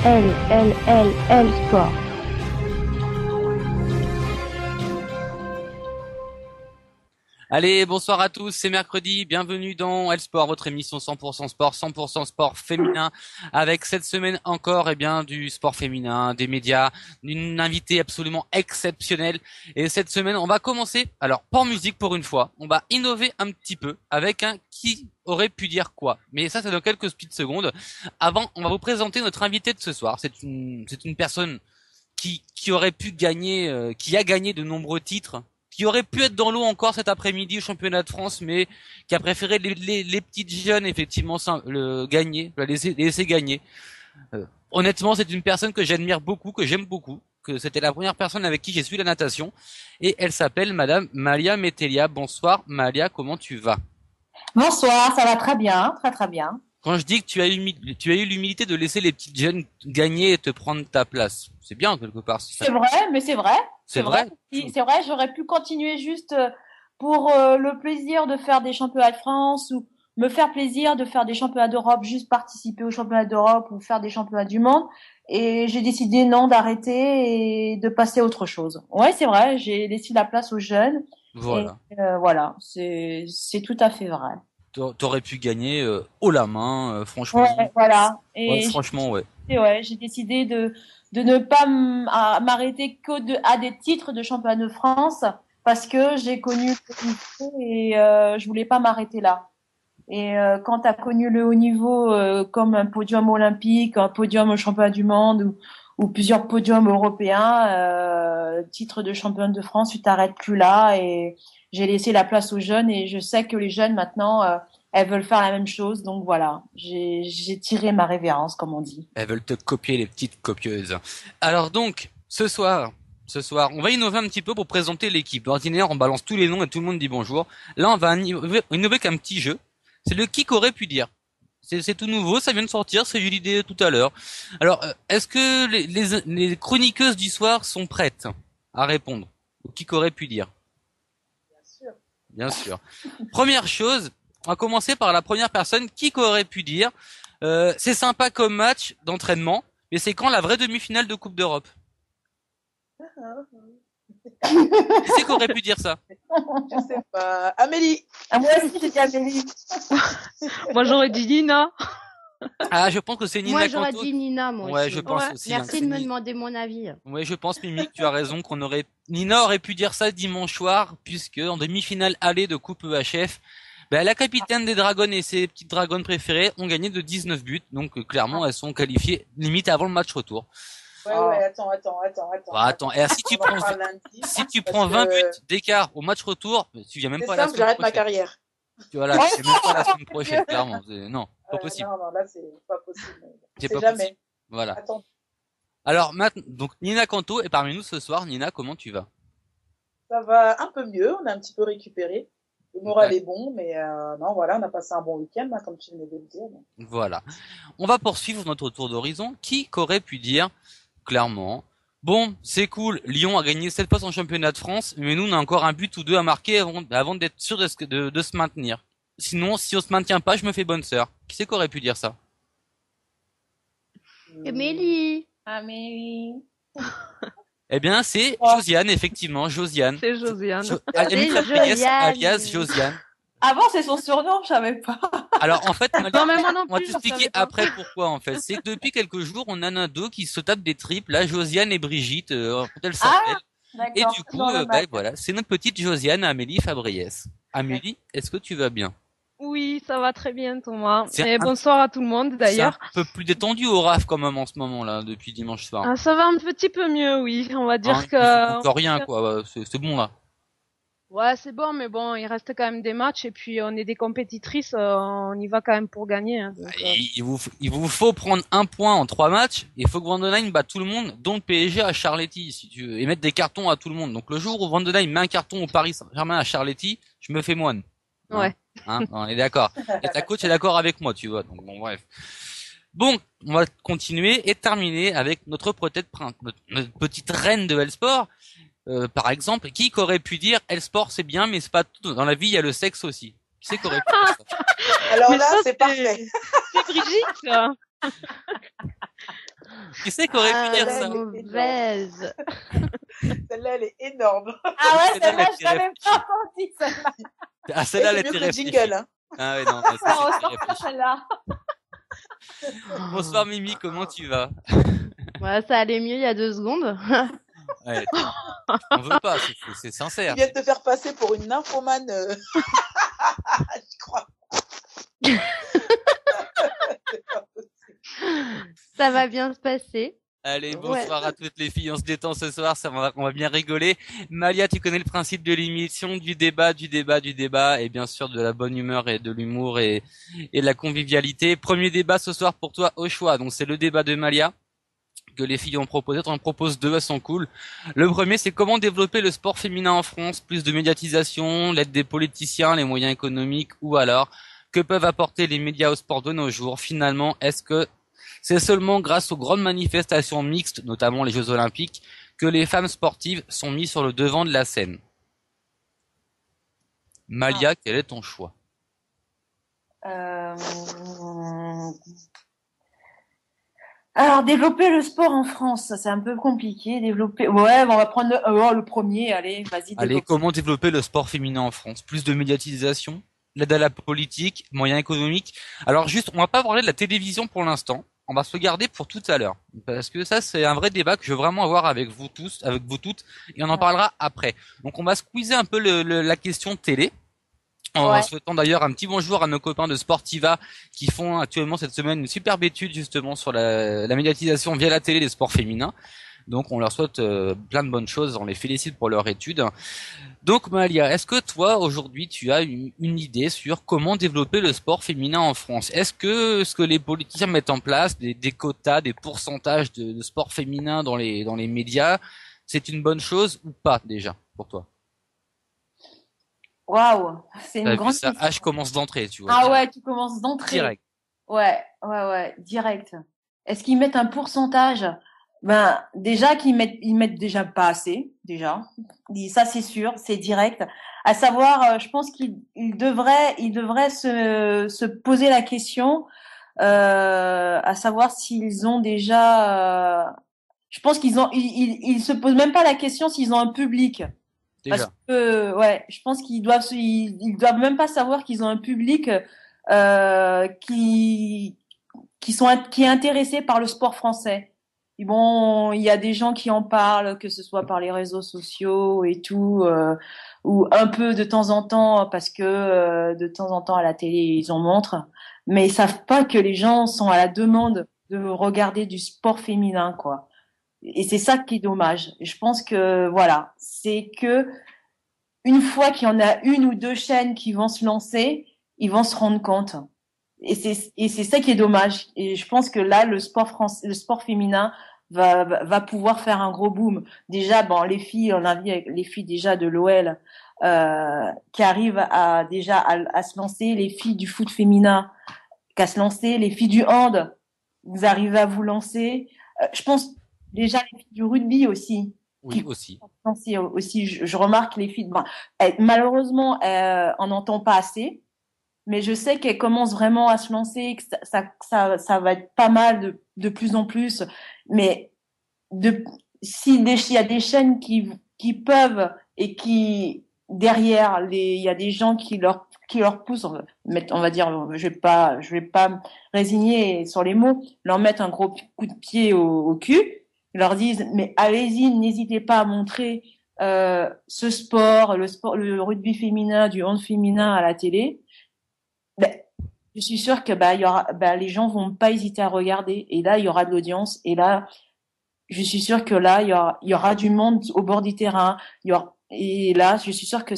L Sport. Allez, bonsoir à tous, c'est mercredi, bienvenue dans L Sport, votre émission 100% sport, 100% sport féminin, avec cette semaine encore, du sport féminin, des médias, une invitée absolument exceptionnelle. Et cette semaine, on va commencer, alors, pas en musique pour une fois, on va innover un petit peu avec un qui aurait pu dire quoi. Mais ça, c'est dans quelques petites secondes. Avant, on va vous présenter notre invité de ce soir. C'est une personne qui aurait pu gagner, qui a gagné de nombreux titres, qui aurait pu être dans l'eau encore cet après-midi au championnat de France, mais qui a préféré les petites jeunes, effectivement, gagner, les laisser gagner. Honnêtement, c'est une personne que j'admire beaucoup, que j'aime beaucoup, que c'était la première personne avec qui j'ai suivi la natation, et elle s'appelle Madame Malia Metelia. Bonsoir, Malia, comment tu vas? Bonsoir, ça va très bien, très très bien. Quand je dis que tu as eu l'humilité de laisser les petites jeunes gagner et te prendre ta place, c'est bien quelque part. C'est vrai, mais c'est vrai. C'est vrai. C'est vrai, j'aurais pu continuer juste pour le plaisir de faire des championnats de France ou me faire plaisir de faire des championnats d'Europe, juste participer aux championnats d'Europe ou faire des championnats du monde. Et j'ai décidé non d'arrêter et de passer à autre chose. Ouais, c'est vrai, j'ai laissé la place aux jeunes. Voilà. Et, voilà, c'est tout à fait vrai. T'aurais pu gagner haut la main, franchement. Ouais, voilà. Et ouais, franchement, ouais. J'ai décidé de ne pas m'arrêter à des titres de championnat de France parce que j'ai connu le haut niveau et je voulais pas m'arrêter là. Et quand tu as connu le haut niveau comme un podium olympique, un podium au championnat du monde ou plusieurs podiums européens, titre de championne de France, tu t'arrêtes plus là. Et j'ai laissé la place aux jeunes et je sais que les jeunes maintenant elles veulent faire la même chose, donc voilà, j'ai tiré ma révérence, comme on dit. Elles veulent te copier, les petites copieuses. Alors donc, ce soir, on va innover un petit peu pour présenter l'équipe. D'ordinaire, on balance tous les noms et tout le monde dit bonjour. Là, on va innover avec un petit jeu. C'est le qui qu'aurait pu dire. C'est tout nouveau, ça vient de sortir, j'ai eu l'idée tout à l'heure. Alors, est-ce que les chroniqueuses du soir sont prêtes à répondre au qui qu'aurait pu dire? Bien sûr. Première chose, on va commencer par la première personne. Qui qu'aurait pu dire c'est sympa comme match d'entraînement, mais c'est quand la vraie demi-finale de Coupe d'Europe? Qui c'est qu'aurait pu dire ça? Je sais pas. Amélie. Ah, moi aussi, j'ai dit Amélie. Moi, j'aurais dit Nina. Ah, je pense que c'est Nina. Moi, j'aurais dit Nina, moi ouais, aussi. je pense aussi. Merci de me demander mon avis. Ouais, je pense, Mimi, que tu as raison, Nina aurait pu dire ça dimanche soir, puisque en demi-finale aller de Coupe EHF, la capitaine des Dragons et ses petites Dragons préférées ont gagné de 19 buts, donc clairement, elles sont qualifiées limite avant le match retour. Ouais, attends. Attends, et si tu prends 20 buts d'écart au match retour, tu viens même pas à la semaine prochaine. J'arrête ma carrière. Voilà, tu viens même pas à la semaine prochaine, clairement. Non, pas possible. Non, là, c'est pas possible. C'est pas jamais. possible. Voilà. Attends. Alors, maintenant, donc, Nina Canto est parmi nous ce soir. Nina, comment tu vas? Ça va un peu mieux, on a un petit peu récupéré. Le moral est bon, mais non, voilà, on a passé un bon week-end, là, comme tu venais de le dire. Donc. Voilà. On va poursuivre notre tour d'horizon. Qui qu'aurait pu dire clairement, bon, c'est cool, Lyon a gagné 7 fois son championnat de France, mais nous, on a encore un but ou deux à marquer avant d'être sûr de se maintenir. Sinon, si on se maintient pas, je me fais bonne sœur. Qui c'est qu'aurait pu dire ça? Amélie. Eh bien, c'est Josiane, effectivement, Josiane. C'est Josiane. Alias Josiane. Avant, c'est son surnom, je savais pas. Alors, en fait, non, mais moi non on va plus, t'expliquer après pourquoi, en fait. C'est que depuis quelques jours, on en a deux qui se tapent des triples, là, Josiane et Brigitte, elles s'appellent. Et du coup, voilà, c'est notre petite Josiane, Amélie Fabriès. Amélie, est-ce que tu vas bien? Oui, ça va très bien, Thomas. Et bonsoir à tout le monde, d'ailleurs. C'est un peu plus détendu au RAF, quand même, en ce moment, là, depuis dimanche soir. Ah, ça va un petit peu mieux, oui. On va dire que... Encore rien, quoi. C'est bon, là. Ouais, c'est bon, mais bon, il reste quand même des matchs et puis on est des compétitrices, on y va quand même pour gagner. Hein, donc, il vous faut prendre un point en 3 matchs. Il faut que Vandenheim bat tout le monde, dont le PSG à Charletti, si tu veux, et mettre des cartons à tout le monde. Donc le jour où Vandenheim met un carton au Paris Saint-Germain à Charletti, je me fais moine. Ouais. On est d'accord. Et ta coach est d'accord avec moi, tu vois. Donc bon, bref. Bon, on va continuer et terminer avec notre petite reine de L-Sport. Par exemple, qui aurait pu dire L-Sport c'est bien, mais c'est pas tout. Dans la vie, il y a le sexe aussi. Qui c'est qu'aurait pu dire ça? Alors mais là, ça, c'est parfait. C'est Brigitte. Qui c'est qu'aurait pu dire Ah, ça? mauvaise. Celle-là, elle est énorme. Ah ouais, Celle-là, celle-là, elle je l'avais était pas entendu, celle-là. Ah, celle-là, elle C'est était mieux que le réfléchie. jingle, hein. Ah ouais, non, mais Ça ça, c'était ressort pas, réfléchi. celle-là. Bonsoir Mimi, comment tu vas? Ouais, ça allait mieux il y a 2 secondes. Ouais, on veut pas, c'est Il sincère. vient de te faire passer pour une nymphomane. Je crois. C'est pas possible. Ça va bien se passer. Allez, Ouais. bonsoir à toutes les filles, on se détend ce soir, on va bien rigoler. Malia, tu connais le principe de l'émission, du débat, et bien sûr de la bonne humeur et de l'humour et de la convivialité. Premier débat ce soir pour toi au choix, donc c'est le débat de Malia que les filles ont proposé. On en propose 2, elles sont cool. Le premier, c'est comment développer le sport féminin en France, plus de médiatisation, l'aide des politiciens, les moyens économiques, ou alors que peuvent apporter les médias au sport de nos jours. Finalement, est-ce que c'est seulement grâce aux grandes manifestations mixtes, notamment les Jeux Olympiques, que les femmes sportives sont mises sur le devant de la scène? Malia, quel est ton choix? Euh, Alors, développer le sport en France, ça, c'est un peu compliqué. Développer, ouais, on va prendre le premier. Allez, vas-y, Allez, développe. comment développer le sport féminin en France? Plus de médiatisation, l'aide à la politique, moyens économiques. Alors juste, on va pas parler de la télévision pour l'instant. On va se le garder pour tout à l'heure. Parce que ça, c'est un vrai débat que je veux vraiment avoir avec vous tous, avec vous toutes. Et on en parlera après. Donc on va squeezer un peu la question télé. En Ouais. souhaitant d'ailleurs un petit bonjour à nos copains de Sportiva qui font actuellement cette semaine une superbe étude justement sur la médiatisation via la télé des sports féminins. Donc on leur souhaite plein de bonnes choses, on les félicite pour leur étude. Donc Malia, est-ce que toi aujourd'hui tu as une idée sur comment développer le sport féminin en France? Est-ce que ce que les politiciens mettent en place, des quotas, des pourcentages de sport féminin dans les médias, c'est une bonne chose ou pas déjà pour toi? Waouh, c'est T'as une vu grande ça? question. Ah, je commence d'entrée, tu vois. Ah direct. ouais, tu commences d'entrée. Direct. Ouais, direct. Est-ce qu'ils mettent un pourcentage? Ben, déjà ils mettent déjà pas assez, déjà. Ça, c'est sûr, c'est direct. À savoir, je pense qu'ils devraient se poser la question, à savoir s'ils ont déjà, je pense ils se posent même pas la question s'ils ont un public. Parce Déjà. que, ouais, je pense ils doivent même pas savoir qu'ils ont un public qui qui est intéressé par le sport français. Et bon, il y a des gens qui en parlent, que ce soit par les réseaux sociaux et tout, ou un peu de temps en temps, parce que de temps en temps à la télé ils en montrent, mais ils savent pas que les gens sont à la demande de regarder du sport féminin, quoi. Et c'est ça qui est dommage. Et je pense que voilà, c'est que une fois qu'il y en a une ou deux chaînes qui vont se lancer, ils vont se rendre compte. Et c'est ça qui est dommage. Et je pense que là, le sport français, le sport féminin va pouvoir faire un gros boom. Déjà, bon, les filles, on a vu avec les filles déjà de l'OL qui arrivent à se lancer, les filles du foot féminin qui a se lancer, les filles du hand, vous arrivez à vous lancer. Je pense déjà les filles du rugby aussi. Oui, aussi. Aussi, je remarque les filles. Bon, malheureusement, on n'entend pas assez, mais je sais qu'elles commencent vraiment à se lancer, que ça va être pas mal de plus en plus. Mais s'il y a des chaînes qui peuvent et qui derrière il y a des gens qui leur poussent, on va dire, je vais pas me résigner sur les mots, leur mettre un gros coup de pied au cul. Ils leur disent, mais allez-y, n'hésitez pas à montrer ce sport, le rugby féminin, du hand féminin à la télé. Ben, je suis sûre que il y aura, les gens vont pas hésiter à regarder. Et là, il y aura de l'audience. Et là, je suis sûre que là, il y aura du monde au bord du terrain. Et là, je suis sûre que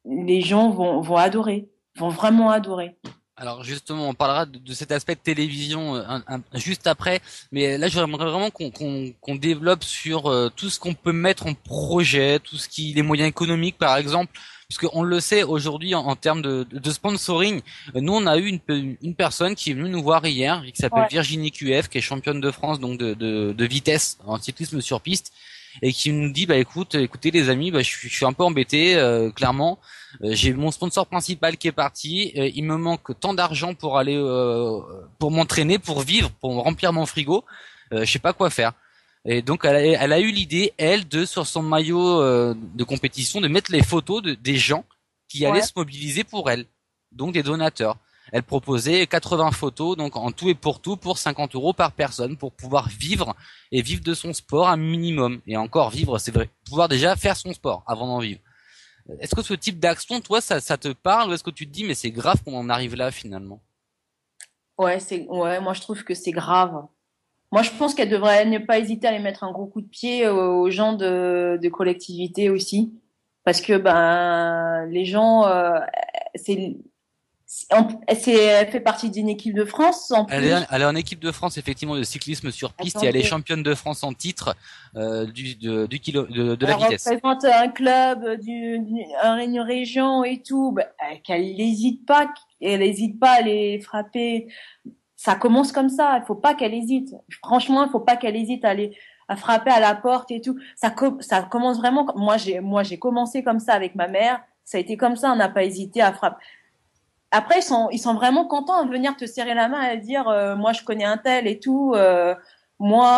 les gens vont adorer, vont vraiment adorer. Alors justement, on parlera de cet aspect de télévision juste après, mais là j'aimerais vraiment qu'on développe sur tout ce qu'on peut mettre en projet, les moyens économiques par exemple, puisque on le sait aujourd'hui en termes de sponsoring. Nous on a eu une personne qui est venue nous voir hier, qui s'appelle Virginie QF, qui est championne de France donc de vitesse en cyclisme sur piste, et qui nous dit écoutez les amis, je suis un peu embêté clairement. J'ai mon sponsor principal qui est parti, il me manque tant d'argent pour aller pour m'entraîner, pour vivre, pour remplir mon frigo. je sais pas quoi faire. Et donc elle a eu l'idée, elle, de sur son maillot de compétition, de mettre les photos des gens qui allaient Ouais. se mobiliser pour elle, donc des donateurs. Elle proposait 80 photos, donc en tout et pour tout, pour 50 € par personne, pour pouvoir vivre et vivre de son sport un minimum. Et encore vivre, c'est vrai, pouvoir déjà faire son sport avant d'en vivre. Est-ce que ce type d'action, toi, ça te parle, ou est-ce que tu te dis, mais c'est grave qu'on en arrive là finalement? Ouais, moi je trouve que c'est grave. Moi je pense qu'elle devrait ne pas hésiter à aller mettre un gros coup de pied aux gens de collectivité aussi. Parce que ben les gens c'est elle fait partie d'une équipe de France en Elle plus. elle est en équipe de France, effectivement, de cyclisme sur piste, et elle est Attendez, championne de France en titre de la elle vitesse. représente un club une région et tout. Ben, elle hésite pas à les frapper. Ça commence comme ça. Il faut pas qu'elle hésite. Franchement, il faut pas qu'elle hésite à frapper à la porte et tout. Ça commence vraiment. Moi j'ai commencé comme ça avec ma mère. Ça a été comme ça. On n'a pas hésité à frapper. Après, ils sont vraiment contents de venir te serrer la main et dire, moi, je connais un tel et tout. Moi,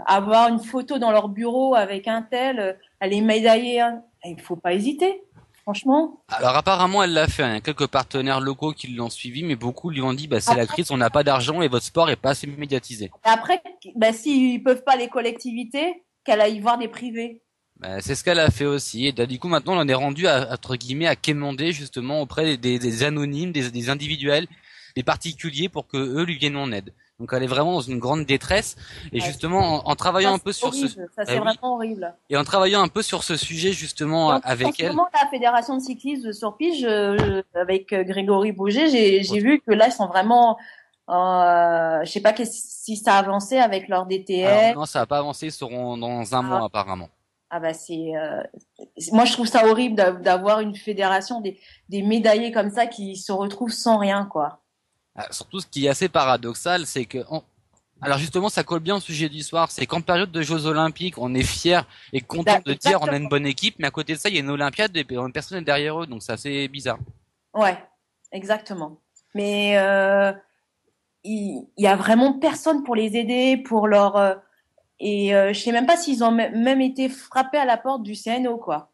avoir une photo dans leur bureau avec un tel, elle est médaillée. Hein. Il faut pas hésiter, franchement. Alors apparemment, elle l'a fait, hein. Il y a quelques partenaires locaux qui l'ont suivi, mais beaucoup lui ont dit, bah c'est la crise, on n'a pas d'argent et votre sport est pas assez médiatisé. Après, ben, s'ils peuvent pas les collectivités, qu'elle aille voir des privés. Bah, c'est ce qu'elle a fait aussi. Et du coup, maintenant, on en est rendu à, entre guillemets, à quémander justement auprès des anonymes, des individuels, des particuliers pour que eux lui viennent en aide. Donc elle est vraiment dans une grande détresse. Et Ouais. justement, en travaillant Ça, un peu c'est sur ce, horrible. Ça, bah c'est oui. vraiment horrible. Et en travaillant un peu sur ce sujet justement En avec ce elle. moment, la Fédération de cyclisme de Surpige, avec Grégory Bouger, j'ai vu que là, ils sont vraiment, je sais pas si ça a avancé avec leur Alors DTN. non, ça va pas avancer, ils seront dans un mois apparemment. Ah bah moi je trouve ça horrible d'avoir une fédération des médaillés comme ça qui se retrouvent sans rien quoi. Ah, surtout, ce qui est assez paradoxal, c'est que alors justement, ça colle bien au sujet du soir, c'est qu'en période de Jeux Olympiques, on est fier et content de dire on a une bonne équipe, mais à côté de ça, il y a une Olympiade et personne n'est derrière eux, donc c'est assez bizarre. Ouais, exactement. Mais il y a vraiment personne pour les aider, pour leur je sais même pas s'ils ont même été frappés à la porte du CNO quoi.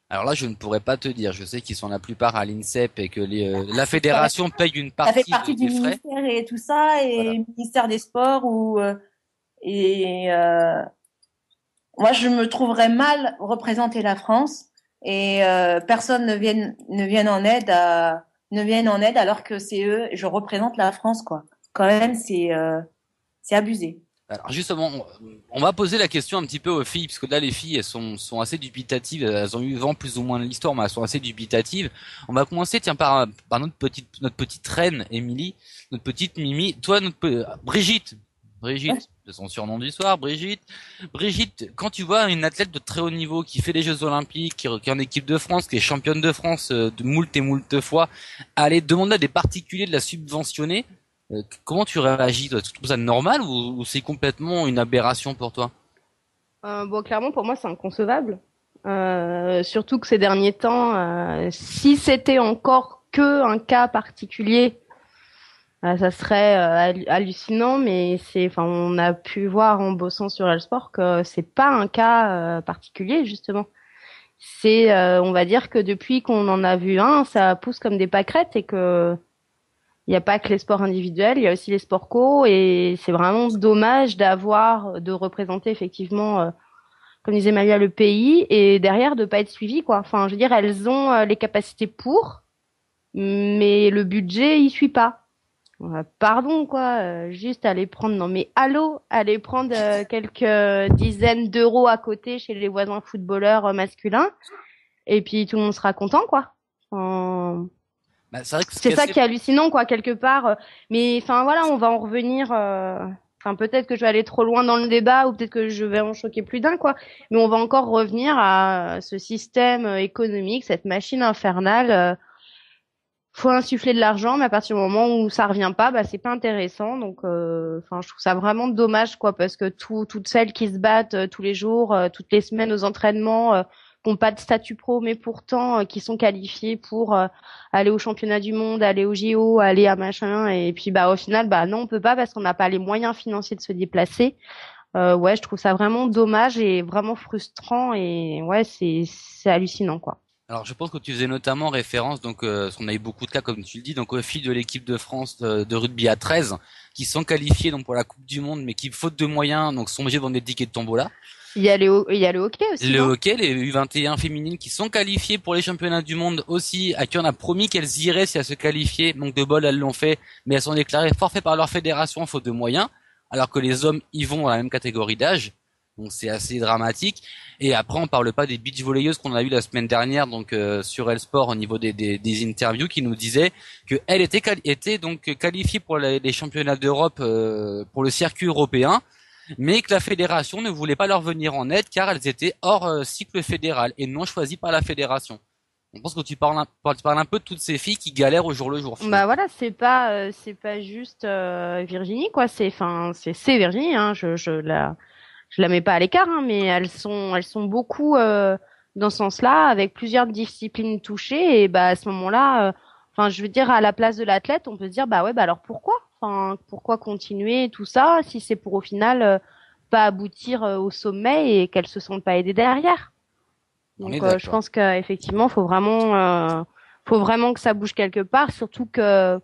Alors là, je ne pourrais pas te dire. Je sais qu'ils sont la plupart à l'INSEP et que la fédération paye une Ça fait partie partie du des frais. ministère et tout ça Voilà. et ministère des Sports et moi je me trouverais mal représenter la France et personne ne vienne en aide alors que c'est eux, je représente la France quoi. Quand même c'est abusé. Alors justement, on va poser la question un petit peu aux filles, parce que là les filles elles sont assez dubitatives, elles ont eu vent plus ou moins de l'histoire, mais elles sont assez dubitatives. On va commencer tiens par notre petite reine Émilie, notre petite Mimi, toi Brigitte, Ouais. de son surnom du soir, Brigitte, quand tu vois une athlète de très haut niveau qui fait les Jeux Olympiques, qui est en équipe de France, qui est championne de France de moult et moult fois, aller demander à des particuliers de la subventionner. Comment tu réagis, toi? Tu trouves ça normal ou c'est complètement une aberration pour toi? Bon, clairement, pour moi, c'est inconcevable. Surtout que ces derniers temps, si c'était encore que un cas particulier, ça serait hallucinant. Mais enfin, on a pu voir en bossant sur Elsport que c'est pas un cas particulier justement. C'est, on va dire que depuis qu'on en a vu un, ça pousse comme des pâquerettes et que il n'y a pas que les sports individuels, il y a aussi les sports co et c'est vraiment dommage de représenter effectivement, comme disait Malia, le pays et derrière de pas être suivi quoi. Enfin, je veux dire, elles ont les capacités pour, mais le budget il suit pas. Pardon quoi, juste aller prendre, non mais allô, aller prendre quelques dizaines d'euros à côté chez les voisins footballeurs masculins et puis tout le monde sera content quoi. Enfin, Bah, c'est vrai que c'est ça qui est hallucinant, quoi, quelque part. Mais enfin voilà, on va en revenir. Enfin peut-être que je vais aller trop loin dans le débat ou peut-être que je vais en choquer plus d'un, quoi. Mais on va encore revenir à ce système économique, cette machine infernale. Faut insuffler de l'argent, mais à partir du moment où ça revient pas, bah c'est pas intéressant. Donc, enfin, je trouve ça vraiment dommage, quoi, parce que toutes celles qui se battent tous les jours, toutes les semaines aux entraînements ont pas de statut pro, mais pourtant qui sont qualifiés pour aller au championnat du monde, aller au JO, aller à machin. Et puis au final, non, on peut pas parce qu'on n'a pas les moyens financiers de se déplacer. Ouais, je trouve ça vraiment dommage et vraiment frustrant. Et ouais, c'est hallucinant, quoi. Alors, je pense que tu faisais notamment référence, donc, parce qu'on a eu beaucoup de cas, comme tu le dis, donc aux filles de l'équipe de France de rugby à 13, qui sont qualifiées donc pour la Coupe du Monde, mais qui, faute de moyens, donc sont obligées de vendre des tickets de tombola. Il y a le hockey aussi. Le hockey, les U21 féminines qui sont qualifiées pour les championnats du monde aussi, à qui on a promis qu'elles iraient si elles se qualifiaient. Manque de bol, elles l'ont fait, mais elles sont déclarées forfaites par leur fédération faute de moyens, alors que les hommes y vont dans la même catégorie d'âge. Donc c'est assez dramatique. Et après, on parle pas des beach volleyeuses qu'on a eu la semaine dernière, donc sur El Sport au niveau des interviews, qui nous disaient que elles étaient donc qualifiées pour les championnats d'Europe pour le circuit européen, mais que la fédération ne voulait pas leur venir en aide car elles étaient hors cycle fédéral et non choisies par la fédération. Je pense que tu parles un peu de toutes ces filles qui galèrent au jour le jour. Bah voilà, c'est pas juste Virginie, quoi. C'est Virginie, hein. Je la mets pas à l'écart, hein, mais elles sont beaucoup dans ce sens-là, avec plusieurs disciplines touchées. Et à ce moment-là, je veux dire, à la place de l'athlète, on peut se dire alors pourquoi? Pourquoi continuer tout ça si c'est pour au final pas aboutir au sommet et qu'elles se sentent pas aidées derrière. Donc je pense qu'effectivement, faut vraiment que ça bouge quelque part, surtout que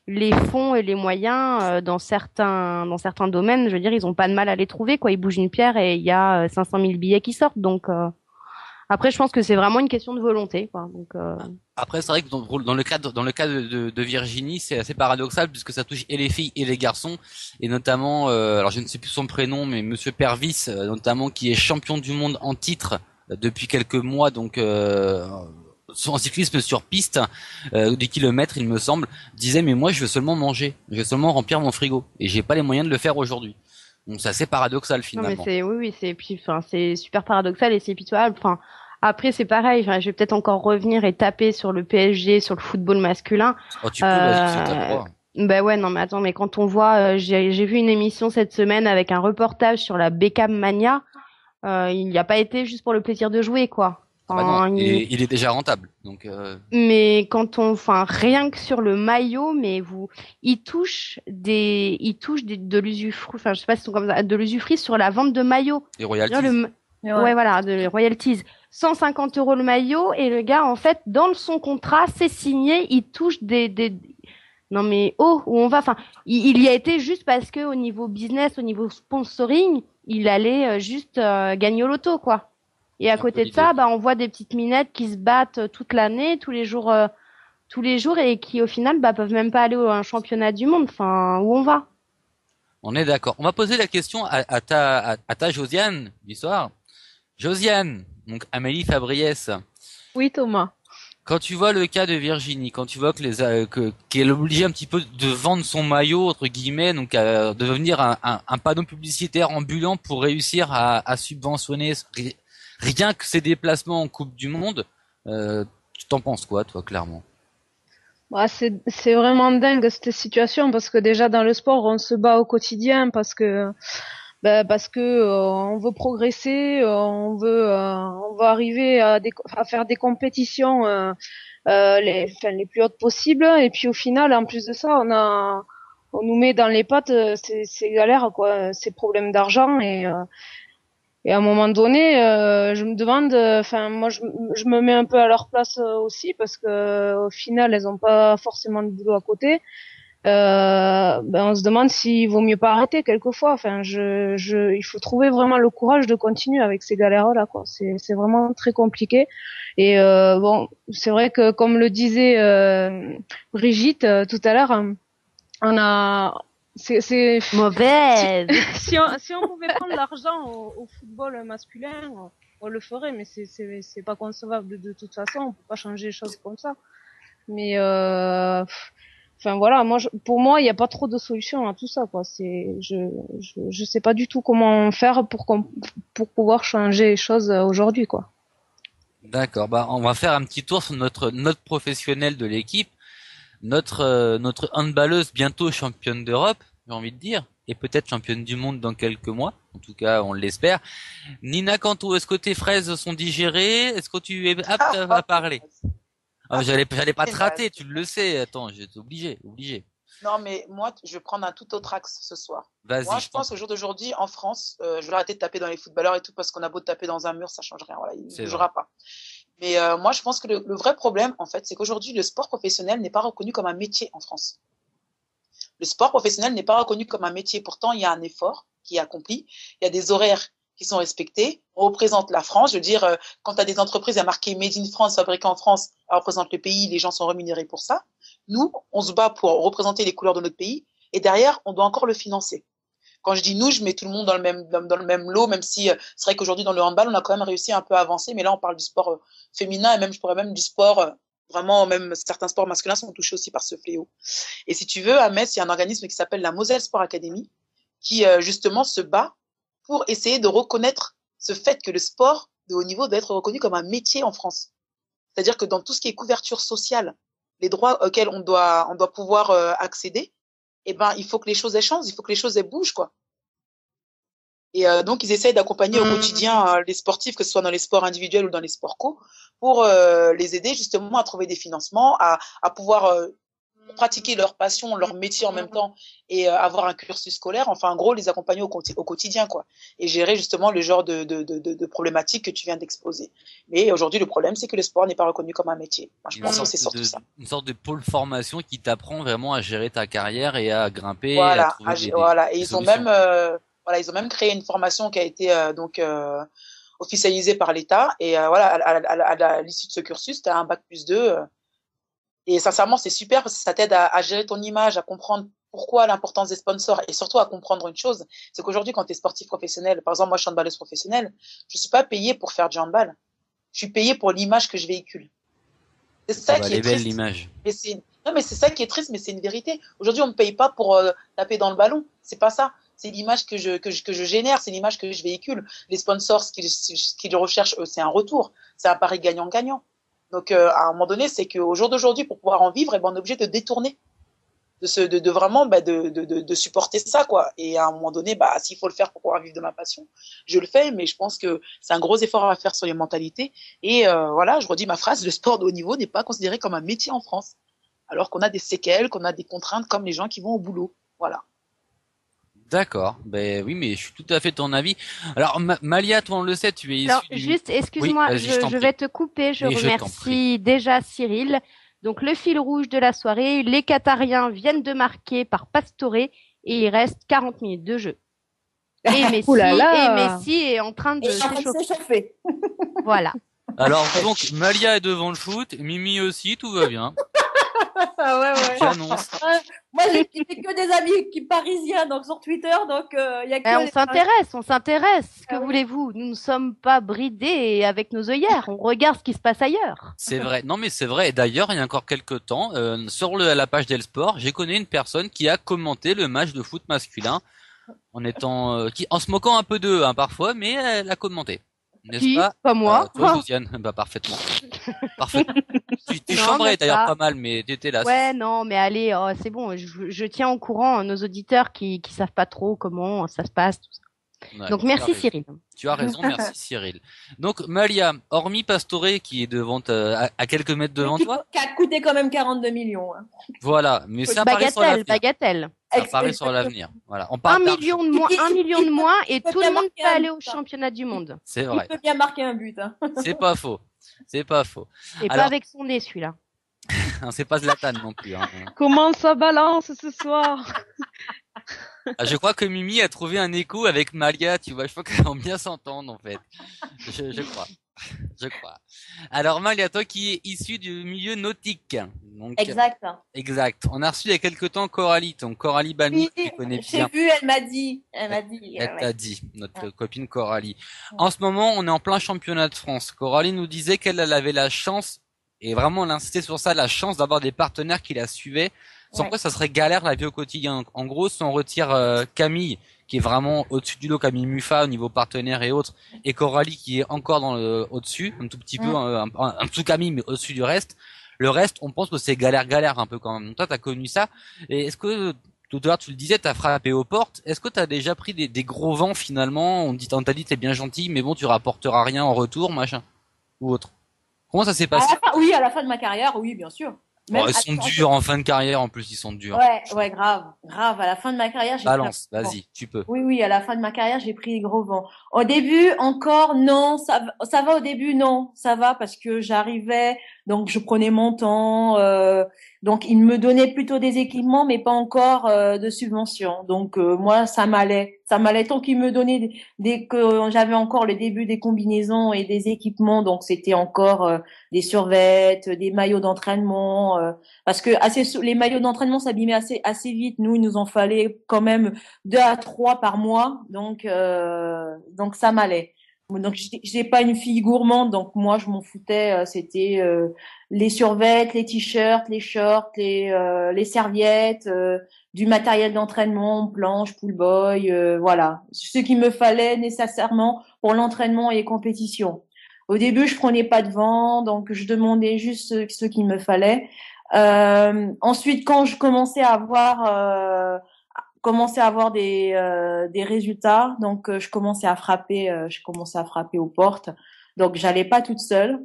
les fonds et les moyens dans certains domaines, je veux dire, ils ont pas de mal à les trouver, quoi. Ils bougent une pierre et il y a 500 000 billets qui sortent. Donc après, je pense que c'est vraiment une question de volonté, quoi. Donc après, c'est vrai que dans le cas de Virginie, c'est assez paradoxal puisque ça touche et les filles et les garçons, et notamment, alors je ne sais plus son prénom, mais Monsieur Pervis, notamment, qui est champion du monde en titre depuis quelques mois, donc en cyclisme sur piste, du kilomètre, il me semble, disait mais moi je veux seulement manger, je veux seulement remplir mon frigo, et j'ai pas les moyens de le faire aujourd'hui. Donc c'est assez paradoxal finalement. Non, mais c'est super paradoxal et c'est pitoyable. Après c'est pareil. Je vais peut-être encore revenir et taper sur le PSG, sur le football masculin. Oh, tu peux, vas-y, c'est ta droit. Ouais, non, mais attends, mais quand on voit, j'ai vu une émission cette semaine avec un reportage sur la Beckham Mania. Il n'y a pas été juste pour le plaisir de jouer, quoi. Non, il est déjà rentable, donc. Mais rien que sur le maillot, il touche de l'usufruit, je sais pas si c'est comme ça, de l'usufruit sur la vente de maillots. Les royalties. Ouais, voilà, de royalties. 150 € le maillot, et le gars, en fait, dans son contrat, c'est signé, il touche non mais où on va, il y a été juste parce que au niveau business, au niveau sponsoring, il allait juste gagner au loto, quoi. Et à côté de ça, on voit des petites minettes qui se battent toute l'année, tous les jours, et qui au final peuvent même pas aller à un championnat du monde. Où on va? On est d'accord. On va poser la question à ta Josiane du soir. Josiane, donc Amélie Fabriès. Oui, Thomas. Quand tu vois le cas de Virginie, quand tu vois qu'elle est obligée un petit peu de vendre son maillot entre guillemets, donc de devenir un panneau publicitaire ambulant pour réussir à subventionner rien que ses déplacements en Coupe du Monde, tu t'en penses quoi, toi, clairement? C'est vraiment dingue cette situation, parce que déjà dans le sport on se bat au quotidien parce que on veut progresser, on veut arriver à faire des compétitions les plus hautes possibles, et puis au final, en plus de ça, on nous met dans les pattes ces galères, quoi, ces problèmes d'argent, et à un moment donné, je me demande, moi je me mets un peu à leur place aussi, parce que au final elles ont pas forcément de boulot à côté. On se demande s'il vaut mieux pas arrêter quelquefois. Il faut trouver vraiment le courage de continuer avec ces galères-là, quoi. C'est vraiment très compliqué. Et c'est vrai que comme le disait Brigitte tout à l'heure, c'est mauvaise. Si on pouvait prendre l'argent au football masculin, on le ferait, mais c'est pas concevable de toute façon. On peut pas changer les choses comme ça. Mais voilà, pour moi, il n'y a pas trop de solution à tout ça, quoi. Je sais pas du tout comment faire pour pouvoir changer les choses aujourd'hui, quoi. D'accord. On va faire un petit tour sur notre note professionnelle de l'équipe. Notre handballeuse, bientôt championne d'Europe, j'ai envie de dire, et peut-être championne du monde dans quelques mois. En tout cas, on l'espère. Nina Canto, est-ce que tes fraises sont digérées? Est-ce que tu es apte à parler? J'allais pas te rater, tu le sais. Attends, j'étais obligé. Non, mais moi, je vais prendre un tout autre axe ce soir. Vas-y. Moi, je pense au jour d'aujourd'hui, en France, je vais arrêter de taper dans les footballeurs et tout, parce qu'on a beau taper dans un mur, ça change rien. Voilà, il ne bougera pas. Mais moi, je pense que le vrai problème, en fait, c'est qu'aujourd'hui, le sport professionnel n'est pas reconnu comme un métier en France. Le sport professionnel n'est pas reconnu comme un métier. Pourtant, il y a un effort qui est accompli. Il y a des horaires qui sont respectés. On représente la France. Je veux dire, quand tu as des entreprises à marquer Made in France, fabriqué en France, ça représente le pays, les gens sont rémunérés pour ça. Nous, on se bat pour représenter les couleurs de notre pays. Et derrière, on doit encore le financer. Quand je dis nous, je mets tout le monde dans le même lot, même si c'est vrai qu'aujourd'hui, dans le handball, on a quand même réussi un peu à avancer. Mais là, on parle du sport féminin et même, je pourrais même du sport, vraiment, même certains sports masculins sont touchés aussi par ce fléau. Et si tu veux, à Metz, il y a un organisme qui s'appelle la Moselle Sport Academy qui, justement, se bat pour essayer de reconnaître ce fait que le sport de haut niveau doit être reconnu comme un métier en France. C'est-à-dire que dans tout ce qui est couverture sociale, les droits auxquels on doit pouvoir accéder, eh ben, il faut que les choses elles changent, il faut que les choses elles bougent, quoi. Et donc, ils essayent d'accompagner au quotidien les sportifs, que ce soit dans les sports individuels ou dans les sports co, pour les aider justement à trouver des financements, à pouvoir pratiquer leur passion, leur métier en même temps et avoir un cursus scolaire. Enfin, en gros, les accompagner au quotidien, quoi. Et gérer justement le genre de problématiques que tu viens d'exposer. Mais aujourd'hui, le problème, c'est que le sport n'est pas reconnu comme un métier. Moi, je pense que c'est surtout ça. Une sorte de pôle formation qui t'apprend vraiment à gérer ta carrière et à grimper. Voilà, et à trouver voilà. Et des ils ont solutions. même, ils ont même créé une formation qui a été officialisée par l'État. Et voilà, à l'issue de ce cursus, tu as un bac+2. Et sincèrement, c'est super parce que ça t'aide à gérer ton image, à comprendre pourquoi l'importance des sponsors et surtout à comprendre une chose, c'est qu'aujourd'hui, quand tu es sportif professionnel, par exemple, moi, je suis handballeuse professionnelle, je suis pas payée pour faire du handball. Je suis payée pour l'image que je véhicule. C'est ça qui est triste. L'image. Non, mais c'est ça qui est triste, mais c'est une vérité. Aujourd'hui, on me paye pas pour taper dans le ballon. C'est pas ça. C'est l'image que je génère, c'est l'image que je véhicule. Les sponsors, ce qu'ils recherchent, eux, c'est un retour. C'est un pari gagnant-gagnant. Donc, à un moment donné, c'est qu'au jour d'aujourd'hui, pour pouvoir en vivre, eh ben, on est obligé de détourner, de vraiment, de supporter ça, quoi. Et à un moment donné, s'il faut le faire pour pouvoir vivre de ma passion, je le fais, mais je pense que c'est un gros effort à faire sur les mentalités. Et voilà, je redis ma phrase, le sport de haut niveau n'est pas considéré comme un métier en France. Alors qu'on a des séquelles, qu'on a des contraintes comme les gens qui vont au boulot. Voilà. D'accord. Ben oui, mais je suis tout à fait de ton avis. Alors Malia, toi on le sait, tu es issu juste, excuse-moi, oui, je vais te couper. Je remercie déjà Cyril. Donc le fil rouge de la soirée, les Qatariens viennent de marquer par Pastore et il reste 40 minutes de jeu. Et Messi est en train de s'échauffer. Voilà. Alors donc Malia est devant le foot, Mimi aussi, tout va bien. Ouais. J'annonce. Moi, j'ai que des amis parisiens donc sur Twitter, donc il y a que. On s'intéresse. Que voulez-vous? Nous ne sommes pas bridés avec nos œillères. On regarde ce qui se passe ailleurs. C'est vrai. Non, mais c'est vrai. Et d'ailleurs, il y a encore quelques temps, sur la page d'El Sport, j'ai connu une personne qui a commenté le match de foot masculin en se moquant un peu d'eux, parfois, mais elle a commenté. N'est-ce pas moi. Toi, Josiane. Parfaitement. Parfaitement. Tu chambrais d'ailleurs pas mal, mais tu étais là. Ouais, non, mais allez, c'est bon. Je tiens au courant nos auditeurs qui savent pas trop comment ça se passe, tout ça. Ouais, donc merci Cyril. Tu as raison, merci Cyril. Donc Malia, hormis Pastore qui est devant à quelques mètres devant toi, qui a coûté quand même 42 millions. Hein. Voilà, mais ça paraît sur l'avenir. Bagatelle. Ça paraît sur l'avenir. Voilà, on parle 1 million de moins et tout le monde peut aller au championnat du monde. C'est vrai. Il peut bien marquer un but. Hein. C'est pas faux. Et pas avec son nez celui-là. C'est pas Zlatan non plus. Hein. Comment ça balance ce soir? Je crois que Mimi a trouvé un écho avec Malia, tu vois, je crois qu'elles vont bien s'entendre en fait. Je crois. Alors Malia, toi qui es issue du milieu nautique. Donc, exact. On a reçu il y a quelque temps Coralie, Balmy, que tu connais bien. J'ai vu, elle m'a dit. Elle t'a dit, notre copine Coralie. En ce moment, on est en plein championnat de France. Coralie nous disait qu'elle avait la chance, et vraiment elle insistait sur ça, la chance d'avoir des partenaires qui la suivaient. Sans quoi ça serait galère la vie au quotidien. En gros, si on retire Camille, qui est vraiment au-dessus du lot, Camille Muffat au niveau partenaire et autres, et Coralie qui est encore au-dessus, un tout petit peu, un dessous Camille, mais au-dessus du reste. Le reste, on pense que c'est galère un peu quand même. Donc toi, t'as connu ça. Et est-ce que tout à l'heure, tu le disais, t'as frappé aux portes. Est-ce que t'as déjà pris des gros vents finalement? On t'a dit t'es bien gentil, mais bon, tu rapporteras rien en retour, machin, ou autre. Comment ça s'est passé? Oui, à la fin de ma carrière, oui, bien sûr. Oh, Même ils sont durs en fin de carrière, en plus, ils sont durs. ouais, ouais, grave, grave. À la fin de ma carrière, j'ai pris Balance, vas-y, tu peux. Oui, oui, à la fin de ma carrière, j'ai pris les gros vents. Au début, encore, non, ça va au début, non, ça va parce que j'arrivais, donc je prenais mon temps, donc ils me donnaient plutôt des équipements, mais pas encore de subventions. Donc moi, ça m'allait tant qu'ils me donnaient dès que j'avais encore le début des combinaisons et des équipements, donc c'était encore des survêtes, des maillots d'entraînement, parce que les maillots d'entraînement s'abîmaient assez vite. Nous, il nous en fallait quand même 2 à 3 par mois, donc ça m'allait. Donc j'étais pas une fille gourmande, donc moi je m'en foutais. C'était les survêtements, les t-shirts, les shorts, les serviettes, du matériel d'entraînement, planche, pool boy, voilà, ce qu'il me fallait nécessairement pour l'entraînement et les compétitions. Au début, je prenais pas de vent, donc je demandais juste ce qu'il me fallait. Ensuite, quand je commençais à avoir des résultats, donc je commençais à frapper aux portes. Donc j'allais pas toute seule.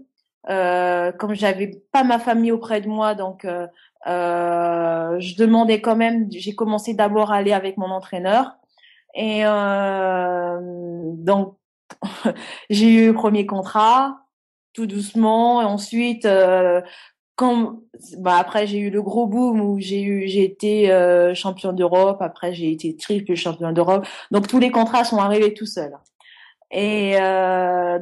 Comme j'avais pas ma famille auprès de moi, donc je demandais quand même. J'ai commencé d'abord à aller avec mon entraîneur et donc j'ai eu le premier contrat tout doucement. Et ensuite, après j'ai eu le gros boom où j'ai été championne d'Europe, après j'ai été triple championne d'Europe, donc tous les contrats sont arrivés tout seuls et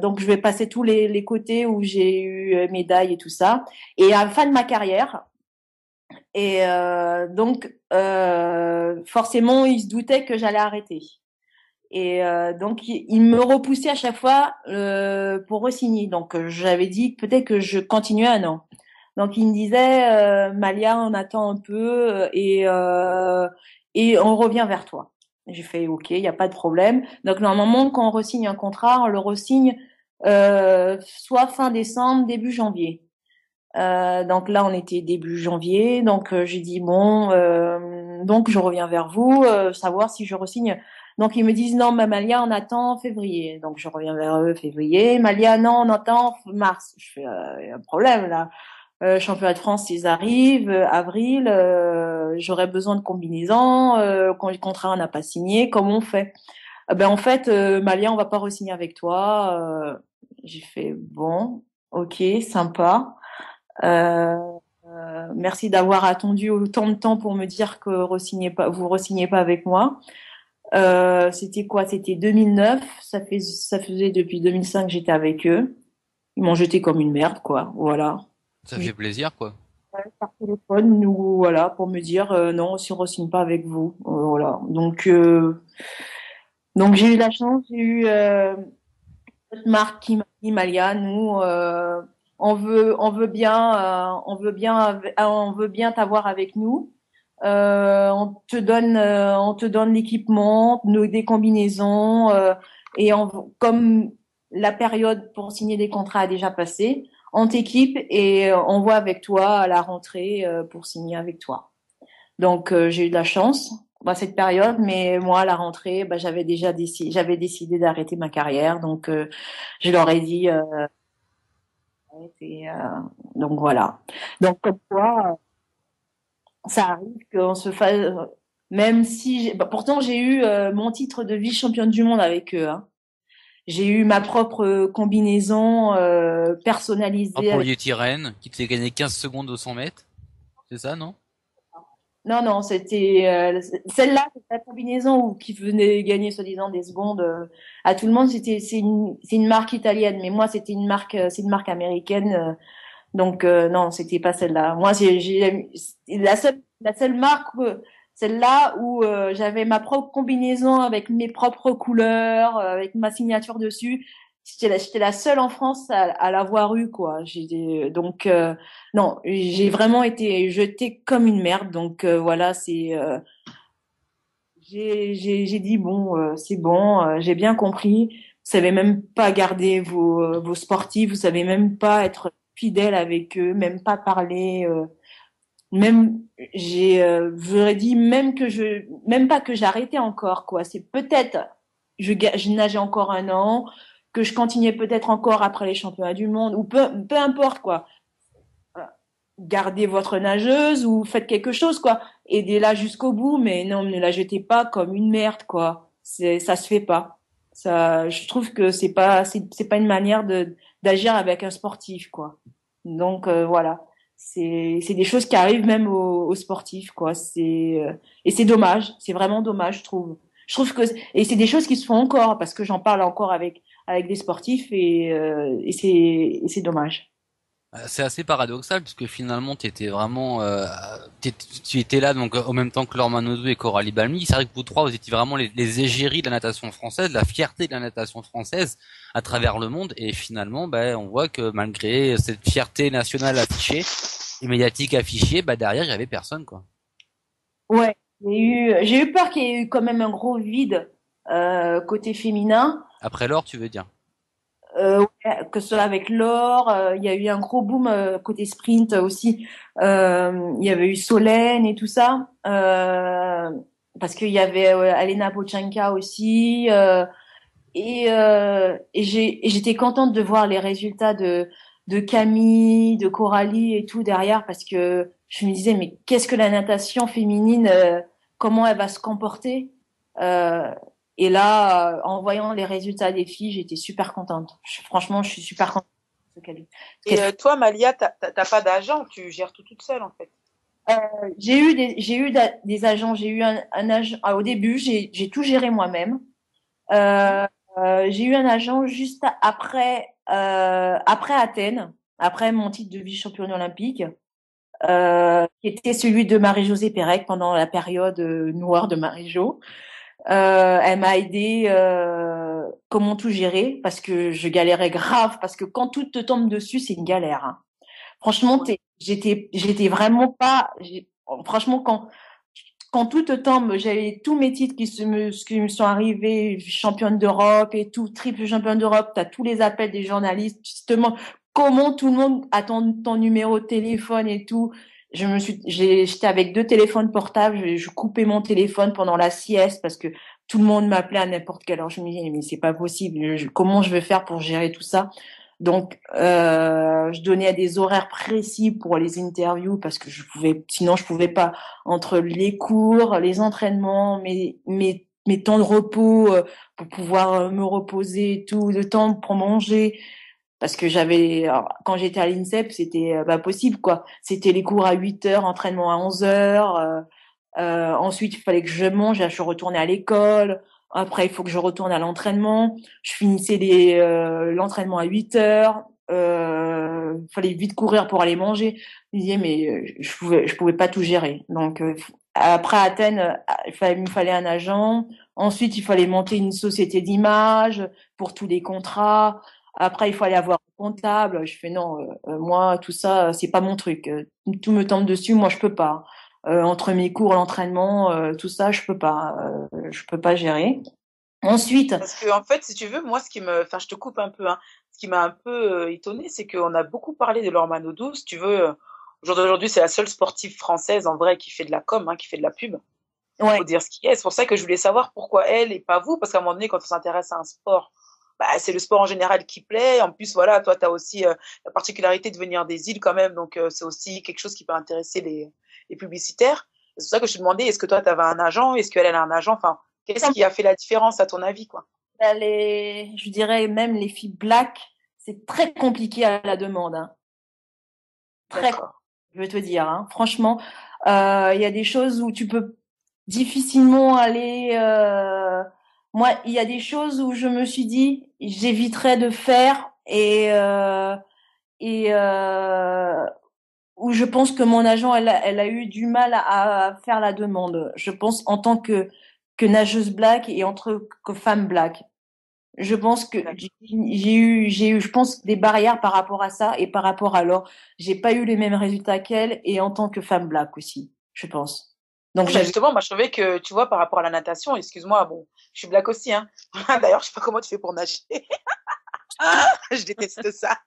donc je vais passer tous les côtés où j'ai eu médailles et tout ça, et à la fin de ma carrière et donc forcément ils se doutaient que j'allais arrêter et donc il me repoussait à chaque fois pour re-signer, donc j'avais dit peut-être que je continuais 1 an. Donc il me disait Malia, on attend un peu et on revient vers toi. J'ai fait OK, il y a pas de problème. Donc normalement quand on re-signe un contrat, on le re-signe soit fin décembre, début janvier. Donc là on était début janvier, donc j'ai dit bon, donc je reviens vers vous, savoir si je re-signe. Donc ils me disent non, mais Malia, on attend février. Donc je reviens vers eux février. Malia, non, on attend mars. Je fais y a un problème là. Championnat de France, ils arrivent, avril, j'aurais besoin de combinaisons, quand le contrat on n'a pas signé, comment on fait? Ben en fait, Malia, on va pas re-signer avec toi. J'ai fait bon, ok, sympa. Euh, Merci d'avoir attendu autant de temps pour me dire que vous re-signez pas avec moi. C'était quoi? C'était 2009. Ça faisait depuis 2005 que j'étais avec eux. Ils m'ont jeté comme une merde, quoi. Voilà. Ça fait plaisir, quoi. Par téléphone ou voilà pour me dire non, on ne re-signe pas avec vous. Voilà. Donc j'ai eu la chance, j'ai eu notre marque qui m'a dit Malia, nous on veut bien t'avoir avec nous. On te donne l'équipement, des combinaisons comme la période pour signer des contrats a déjà passé, on t'équipe et on voit avec toi à la rentrée pour signer avec toi. Donc j'ai eu de la chance cette période, mais moi à la rentrée, j'avais décidé d'arrêter ma carrière, donc je leur ai dit et, donc voilà. Donc comme quoi ça arrive qu'on se fasse, même si pourtant j'ai eu mon titre de vice-championne du monde avec eux, hein. J'ai eu ma propre combinaison personnalisée. Pour Yeti-Rennes, qui te fait gagner 15 secondes au 100 mètres. C'est ça, non? Non, c'était celle-là, c'est la combinaison qui venait gagner soi-disant des secondes à tout le monde. C'est une marque italienne, mais moi c'est une marque américaine. Donc non, c'était pas celle-là. Moi j'ai la seule marque celle-là où j'avais ma propre combinaison avec mes propres couleurs, avec ma signature dessus. J'étais la seule en France à l'avoir eu, quoi. Donc non, j'ai vraiment été jetée comme une merde. Donc voilà, j'ai dit bon, c'est bon, j'ai bien compris. Vous savez même pas garder vos sportifs, vous savez même pas être fidèle avec eux, même pas parler. même j'aurais dit même pas que j'arrêtais encore quoi. C'est peut-être je nageais encore 1 an, que je continuais peut-être encore après les championnats du monde ou peu importe quoi. Gardez votre nageuse ou faites quelque chose quoi. Aidez-la jusqu'au bout, mais non, ne la jetez pas comme une merde quoi. Ça se fait pas. Ça, je trouve que c'est pas une manière d'agir avec un sportif quoi. Donc voilà, c'est des choses qui arrivent même aux sportifs quoi. Et c'est dommage, c'est vraiment dommage je trouve. Je trouve que et c'est des choses qui se font encore parce que j'en parle encore avec des sportifs et c'est dommage. C'est assez paradoxal puisque finalement tu étais là donc au même temps que Laure Manodou et Coralie Balmy. C'est vrai que vous trois vous étiez vraiment les égéries de la natation française, la fierté de la natation française à travers le monde et finalement on voit que malgré cette fierté nationale affichée et médiatique affichée, derrière il y avait personne quoi. Ouais, j'ai eu peur qu'il y ait eu quand même un gros vide côté féminin. Après Laure, tu veux dire? Ouais, que ce soit avec l'or, il y a eu un gros boom côté sprint aussi. Il y avait eu Solène et tout ça, parce qu'il y avait Alena Pochanka aussi. Et j'étais contente de voir les résultats de Camille, de Coralie et tout derrière, parce que je me disais mais qu'est-ce que la natation féminine, comment elle va se comporter? Et là, en voyant les résultats des filles, j'étais super contente. Franchement, je suis super contente. Et toi, Malia, t'as pas d'agent, tu gères tout toute seule en fait. J'ai eu des agents. J'ai eu un agent. Au début, j'ai tout géré moi-même. J'ai eu un agent juste après Athènes, après mon titre de vice-championne olympique, qui était celui de Marie-Josée Pérec pendant la période noire de Marie-Jo. Elle m'a aidé comment tout gérer parce que je galérais grave parce que quand tout te tombe dessus c'est une galère hein. Franchement j'étais vraiment pas franchement quand tout te tombe, j'avais tous mes titres qui me sont arrivés, championne d'Europe et tout, triple championne d'Europe, t'as tous les appels des journalistes, justement, comment tout le monde a ton numéro de téléphone et tout. J'étais avec 2 téléphones portables, je coupais mon téléphone pendant la sieste parce que tout le monde m'appelait à n'importe quelle heure. Je me disais, mais c'est pas possible, comment je vais faire pour gérer tout ça? Donc, je donnais des horaires précis pour les interviews parce que sinon je pouvais pas entre les cours, les entraînements, mes temps de repos pour pouvoir me reposer et tout, le temps pour manger. Parce que quand j'étais à l'INSEP, c'était pas possible, quoi. C'était les cours à 8 heures, entraînement à 11 heures. Ensuite, il fallait que je mange, je retournais à l'école. Après, il faut que je retourne à l'entraînement. Je finissais l'entraînement à 8 heures. Fallait vite courir pour aller manger. Je me disais, mais je pouvais pas tout gérer. Donc, après Athènes, il me fallait un agent. Ensuite, il fallait monter une société d'image pour tous les contrats. Après, il fallait avoir un comptable. Je fais non, moi, tout ça, c'est pas mon truc. Tout me tombe dessus, moi, je peux pas. Entre mes cours, l'entraînement, tout ça, je peux pas gérer. Ensuite, parce que en fait, si tu veux, moi, enfin, je te coupe un peu, hein, ce qui m'a un peu étonnée, c'est qu'on a beaucoup parlé de Laure Manodou. Si tu veux, aujourd'hui, c'est la seule sportive française en vrai qui fait de la com, hein, qui fait de la pub. ouais. Faut dire ce qui est. C'est pour ça que je voulais savoir pourquoi elle et pas vous, parce qu'à un moment donné, quand on s'intéresse à un sport, c'est le sport en général qui plaît. En plus, voilà, toi, tu as aussi la particularité de venir des îles quand même, donc c'est aussi quelque chose qui peut intéresser les publicitaires. C'est pour ça que je te demandais, est-ce que toi, tu avais un agent, est-ce qu'elle a un agent, enfin, qu'est-ce qui a fait la différence à ton avis, quoi? Je dirais même les filles black, c'est très compliqué à la demande. Hein. Très, je veux te dire. Hein. Franchement, il y a des choses où tu peux difficilement aller. Moi, il y a des choses où je me suis dit, j'éviterais de faire et où je pense que mon agent, elle a eu du mal à faire la demande. Je pense en tant que nageuse black et entre que femme black. Je pense que j'ai eu, je pense, des barrières par rapport à ça et par rapport à l'or. J'ai pas eu les mêmes résultats qu'elle et en tant que femme black aussi, je pense. Donc justement, moi je trouvais que, tu vois, par rapport à la natation, excuse-moi, bon, je suis black aussi, hein. D'ailleurs, je sais pas comment tu fais pour nager. Je déteste ça.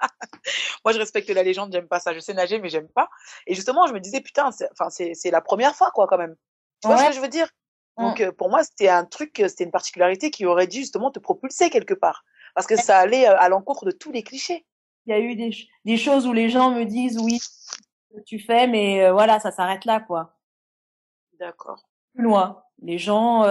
Moi, je respecte la légende, j'aime pas ça. Je sais nager, mais j'aime pas. Et justement, je me disais, putain, c'est la première fois, quoi, quand même. Tu vois ce que je veux dire? Donc, pour moi, c'était un truc, c'était une particularité qui aurait dû justement te propulser quelque part. Parce que ça allait à l'encontre de tous les clichés. Il y a eu des choses où les gens me disent oui, tu fais, mais voilà, ça s'arrête là, quoi. D'accord. Plus loin. Les gens,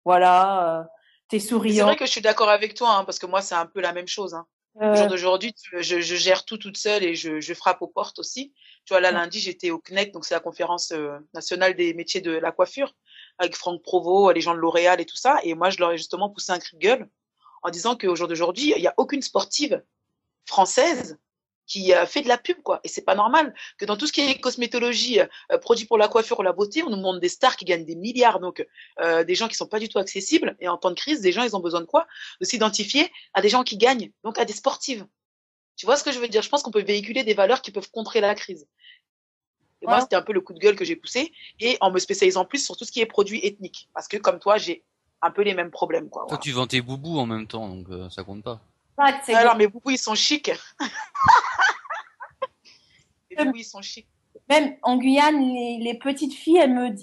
voilà, t'es C'est souriant. vrai que je suis d'accord avec toi, hein, parce que moi, c'est un peu la même chose. Hein. Au jour d'aujourd'hui, je gère tout toute seule et je frappe aux portes aussi. Tu vois, là, lundi, j'étais au CNEC, donc c'est la conférence nationale des métiers de la coiffure, avec Franck Provost, les gens de L'Oréal et tout ça. Et moi, je leur ai justement poussé un cri de gueule en disant qu'au jour d'aujourd'hui, il n'y a aucune sportive française qui fait de la pub, quoi. Et c'est pas normal que dans tout ce qui est cosmétologie, produits pour la coiffure ou la beauté, on nous montre des stars qui gagnent des milliards, donc des gens qui sont pas du tout accessibles. Et en temps de crise, des gens, ils ont besoin de quoi? De s'identifier à des gens qui gagnent, donc à des sportives. Tu vois ce que je veux dire? Je pense qu'on peut véhiculer des valeurs qui peuvent contrer la crise. Et moi, c'était un peu le coup de gueule que j'ai poussé, et en me spécialisant plus sur tout ce qui est produits ethniques. Parce que comme toi, j'ai un peu les mêmes problèmes, quoi. Toi, Voilà. tu vends tes boubous en même temps, donc ça compte pas. Alors, mes boubous, ils sont chics. Mes boubous, ils sont chics. Même en Guyane, les petites filles,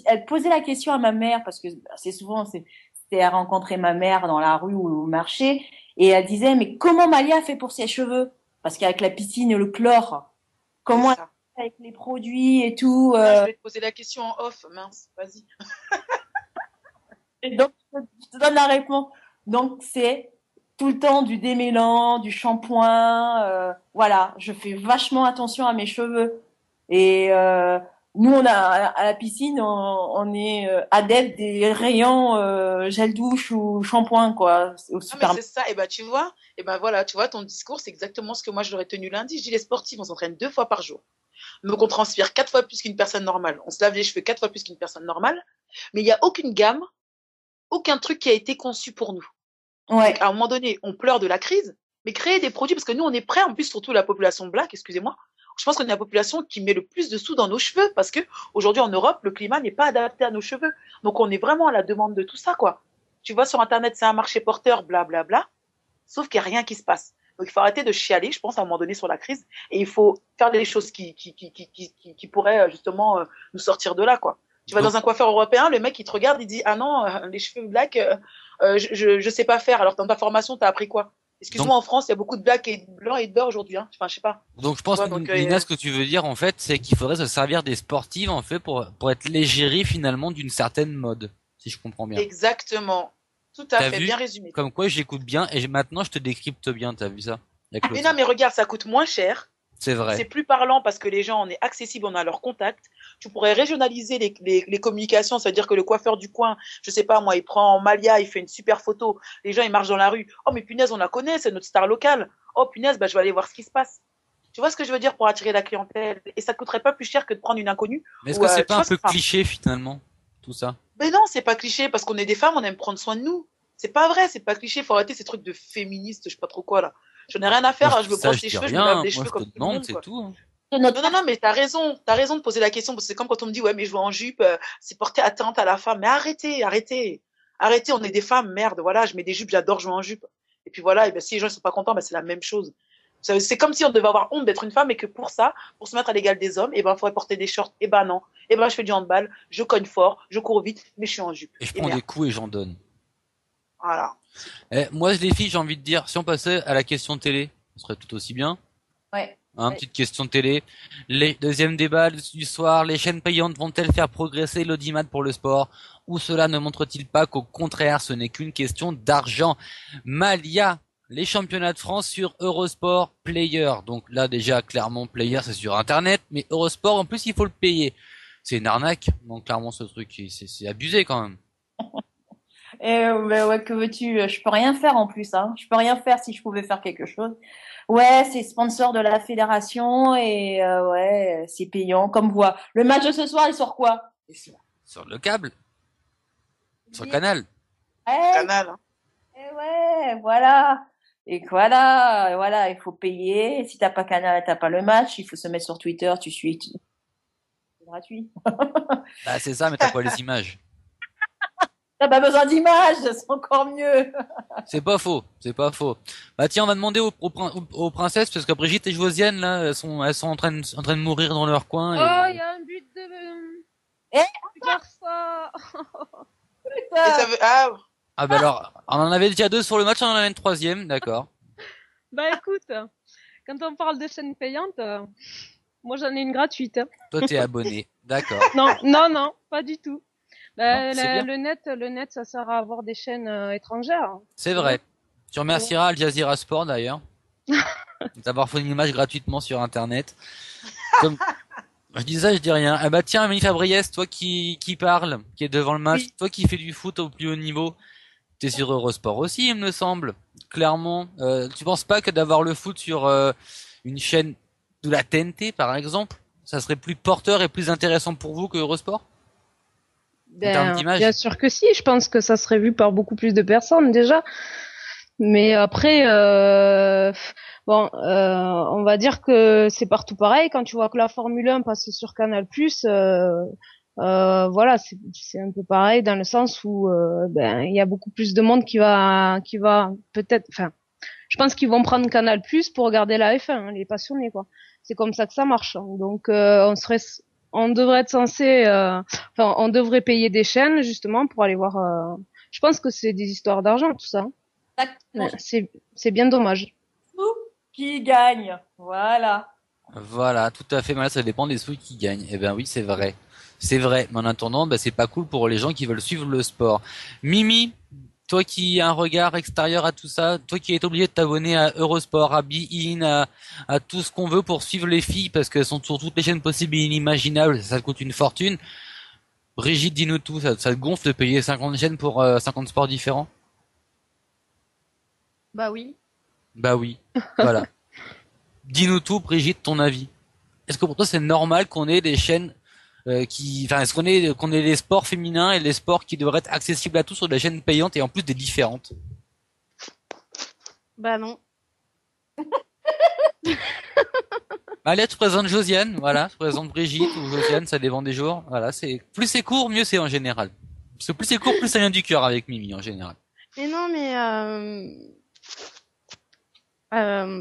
elles posaient la question à ma mère, parce que assez souvent, c'était à rencontrer ma mère dans la rue ou au marché, et elle disait, mais comment Malia fait pour ses cheveux? Parce qu'avec la piscine et le chlore, comment elle fait avec les produits et tout. Je vais te poser la question en off, mince, vas-y. Et donc, je te donne la réponse. Donc, c'est tout le temps du démêlant, du shampoing, voilà. Je fais vachement attention à mes cheveux. Et nous, on a à la piscine, on est adepte des rayons gel douche ou shampoing, quoi, au mais c'est ça. Et ben tu vois, et ben voilà, tu vois, ton discours, c'est exactement ce que moi je l'aurais tenu lundi. Je dis les sportifs, on s'entraîne 2 fois par jour. Donc on transpire 4 fois plus qu'une personne normale. On se lave les cheveux 4 fois plus qu'une personne normale. Mais il n'y a aucune gamme, aucun truc qui a été conçu pour nous. Ouais. Donc à un moment donné, on pleure de la crise, mais créer des produits, parce que nous, on est prêts, en plus, surtout la population black, excusez-moi. Je pense qu'on est la population qui met le plus de sous dans nos cheveux, parce que aujourd'hui en Europe, le climat n'est pas adapté à nos cheveux. Donc on est vraiment à la demande de tout ça, quoi. Tu vois, sur Internet, c'est un marché porteur, blablabla, bla, bla, sauf qu'il n'y a rien qui se passe. Donc il faut arrêter de chialer, je pense, à un moment donné sur la crise, et il faut faire des choses qui pourraient justement nous sortir de là, quoi. Tu vas dans un coiffeur européen, le mec il te regarde, il dit ah non, les cheveux black, je sais pas faire. Alors dans ta formation, t'as appris quoi? Excuse-moi, en France, il y a beaucoup de black et de blanc et de beurre aujourd'hui, hein. Enfin, je sais pas. Donc je pense que Nina, ce que tu veux dire en fait, c'est qu'il faudrait se servir des sportives en fait pour être légérie finalement d'une certaine mode, si je comprends bien. Exactement. Tout à fait, bien résumé. Comme quoi j'écoute bien et maintenant je te décrypte bien, t'as vu ça? Mais non, mais regarde, ça coûte moins cher. C'est vrai. C'est plus parlant parce que les gens, on est accessible, on a leur contact. Tu pourrais régionaliser les communications, c'est-à-dire que le coiffeur du coin, je sais pas moi, il prend Malia, il fait une super photo, les gens ils marchent dans la rue. Oh mais punaise, on la connaît, c'est notre star locale. Oh punaise, bah je vais aller voir ce qui se passe. Tu vois ce que je veux dire pour attirer la clientèle? Et ça coûterait pas plus cher que de prendre une inconnue. Mais est-ce que c'est pas un peu cliché finalement, tout ça? Mais non, c'est pas cliché parce qu'on est des femmes, on aime prendre soin de nous. C'est pas vrai, c'est pas cliché. Faut arrêter ces trucs de féministes, je sais pas trop quoi là. J'en ai rien à faire. Je me brosse les cheveux, je me lave les cheveux comme tout le monde. C'est tout. Hein. Non, mais t'as raison de poser la question parce que c'est comme quand on me dit ouais mais je vais en jupe, c'est porter atteinte à la femme. Mais arrêtez, on est des femmes, merde. Voilà, je mets des jupes, j'adore jouer en jupe. Et puis voilà, et ben si les gens ils sont pas contents, ben c'est la même chose. C'est comme si on devait avoir honte d'être une femme et que pour ça, pour se mettre à l'égal des hommes, et ben faudrait porter des shorts. Et ben non, et ben je fais du handball, je cogne fort, je cours vite, mais je suis en jupe. Et je prends des coups et j'en donne. Voilà. Moi, les filles, j'ai envie de dire, si on passait à la question télé, ce serait tout aussi bien. Ouais. Petite question télé. Les deuxième débat du soir, les chaînes payantes vont-elles faire progresser l'audimat pour le sport, ou cela ne montre-t-il pas qu'au contraire, ce n'est qu'une question d'argent? Malia, les championnats de France sur Eurosport Player. Donc là, déjà, clairement, Player, c'est sur Internet, mais Eurosport, en plus, il faut le payer. C'est une arnaque. Donc clairement, ce truc, c'est abusé quand même. Ouais, que veux-tu? Je peux rien faire en plus, hein. Je peux rien faire si je pouvais faire quelque chose. Ouais, c'est sponsor de la fédération et ouais, c'est payant. Comme voix. Le match de ce soir, il sort quoi? Sur le câble. Sur Canal. Canal. Hein. Et ouais, voilà. Et voilà, il faut payer. Et si t'as pas Canal, t'as pas le match. Il faut se mettre sur Twitter, tu suis. C'est gratuit. Bah c'est ça, mais t'as pas les images. T'as pas besoin d'images, c'est encore mieux. C'est pas faux, c'est pas faux. Bah tiens, on va demander aux princesses parce que Brigitte et Josiane là, elles sont en train de mourir dans leur coin. Oh, Et... il y a un but de... Eh, Regarde ça. Et ça veut... Ah bah alors, on en avait déjà 2 sur le match, on en avait une 3e, d'accord. Bah écoute, quand on parle de chaîne payante, moi j'en ai une gratuite. Hein. Toi t'es abonné, d'accord. Non, pas du tout. Bah, Non, c'est bien. le net, ça sert à avoir des chaînes étrangères. C'est vrai. Tu remercieras Al Jazeera Sport d'ailleurs d'avoir fait une image gratuitement sur internet. Comme je dis ça, je dis rien. Ah bah tiens, Amélie Fabriès, toi qui parle, qui est devant le match, toi qui fais du foot au plus haut niveau, t'es sur Eurosport aussi, il me semble. Clairement, tu penses pas que d'avoir le foot sur une chaîne de la TNT par exemple, ça serait plus porteur et plus intéressant pour vous que Eurosport? Bien sûr que si, je pense que ça serait vu par beaucoup plus de personnes déjà. Mais après, on va dire que c'est partout pareil. Quand tu vois que la Formule 1 passe sur Canal+, voilà, c'est un peu pareil dans le sens où il y a beaucoup plus de monde qui va peut-être, enfin, je pense qu'ils vont prendre Canal+ pour regarder la F1, hein, les passionnés quoi. C'est comme ça que ça marche. Hein. Donc on devrait être censé, on devrait payer des chaînes justement pour aller voir. Je pense que c'est des histoires d'argent tout ça. Ouais, c'est bien dommage. Qui gagne, voilà. Voilà, tout à fait. Mais là, ça dépend des sous qui gagnent. Eh ben oui, c'est vrai. C'est vrai. Mais en attendant, c'est pas cool pour les gens qui veulent suivre le sport. Mimi, toi qui as un regard extérieur à tout ça, toi qui es obligé de t'abonner à Eurosport, à Bein, à tout ce qu'on veut pour suivre les filles parce qu'elles sont sur toutes les chaînes possibles et inimaginables, ça te coûte une fortune. Brigitte, dis-nous tout. Ça te gonfle de payer 50 chaînes pour 50 sports différents? Bah oui. Bah oui. Voilà. Dis-nous tout, Brigitte, ton avis. Est-ce que pour toi c'est normal qu'on ait des chaînes est-ce qu'on ait les sports féminins et les sports qui devraient être accessibles à tous sur des chaînes payantes et en plus des différentes? Bah non. Allez, tu présentes Josiane, voilà, tu présentes Brigitte ou Josiane, ça dépend des jours. Voilà, plus c'est court, mieux c'est en général. Parce que plus c'est court, plus ça vient du cœur avec Mimi en général. Mais non, mais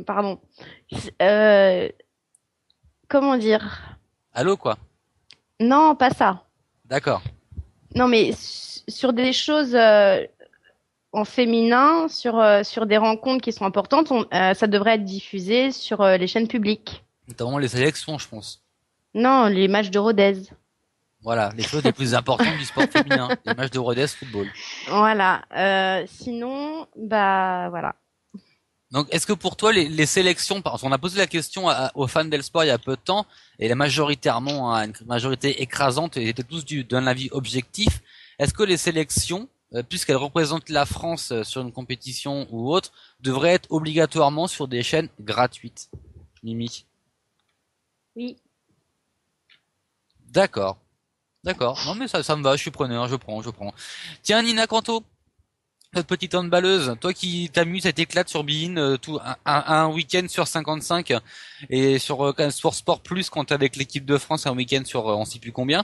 pardon. Comment dire? Allô, quoi? Non, pas ça. D'accord. Non, mais sur des choses en féminin, sur des rencontres qui sont importantes, ça devrait être diffusé sur les chaînes publiques. Notamment les sélections, je pense. Non, les matchs de Rodez. Voilà, les choses les plus importantes du sport féminin, les matchs de Rodez football. Voilà. Sinon, bah voilà. Donc, est-ce que pour toi, les sélections, parce qu'on a posé la question aux fans d'Elsport il y a peu de temps, et la majoritairement, une majorité écrasante, ils étaient tous d'un avis objectif, est-ce que les sélections, puisqu'elles représentent la France sur une compétition ou autre, devraient être obligatoirement sur des chaînes gratuites? Mimi? Oui. D'accord. Non mais ça me va, je suis preneur, je prends. Tiens, Nina Canto, cette petite handballeuse, toi qui t'amuses et t'éclates sur Bein tout un week-end sur 55 et sur Sport Plus quand t'es avec l'équipe de France un week-end sur on sait plus combien,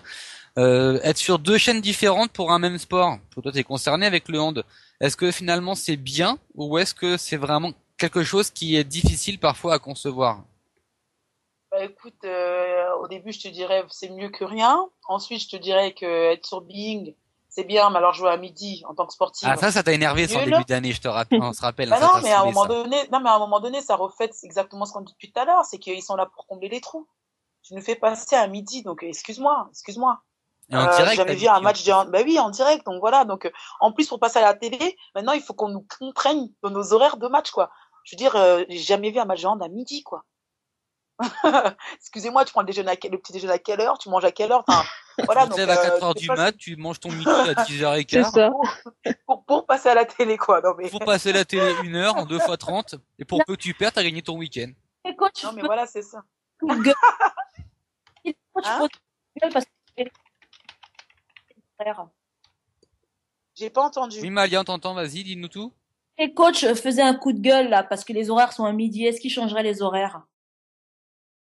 être sur 2 chaînes différentes pour un même sport. Toi t'es concerné avec le hand. Est-ce que finalement c'est bien ou est-ce que c'est vraiment quelque chose qui est difficile parfois à concevoir? Bah écoute, au début je te dirais c'est mieux que rien. Ensuite je te dirais que être sur Bing c'est bien, mais alors jouer à midi en tant que sportive. Ah ça t'a énervé sur le début d'année, je te rappelle, on se rappelle. Bah ça non, mais à un moment donné, ça reflète exactement ce qu'on dit depuis tout à l'heure, c'est qu'ils sont là pour combler les trous. Tu nous fais passer à midi, donc excuse-moi. Et en direct, j'ai jamais vu un match de bah oui, en direct, donc voilà. Donc en plus pour passer à la télé, maintenant il faut qu'on nous contraigne dans nos horaires de match, quoi. Je veux dire, j'ai jamais vu un match de hand à midi, quoi. Excusez-moi, tu prends le petit déjeuner à quelle heure, tu manges à quelle heure, enfin, voilà. Tu te Donc, lèves à 4h du mat, tu manges ton midi à 10h15. C'est ça. pour passer à la télé, quoi. Non, mais... Pour passer la télé 1 heure en 2 fois 30, et pour peu que tu perds, t'as gagné ton week-end. Et coach, non, mais voilà, c'est ça. gueule. Hein? Parce que... J'ai pas entendu. Oui, Malia, on t'entend, vas-y, dis-nous tout. Et coach faisait un coup de gueule, là, parce que les horaires sont à midi. Est-ce qu'il changerait les horaires?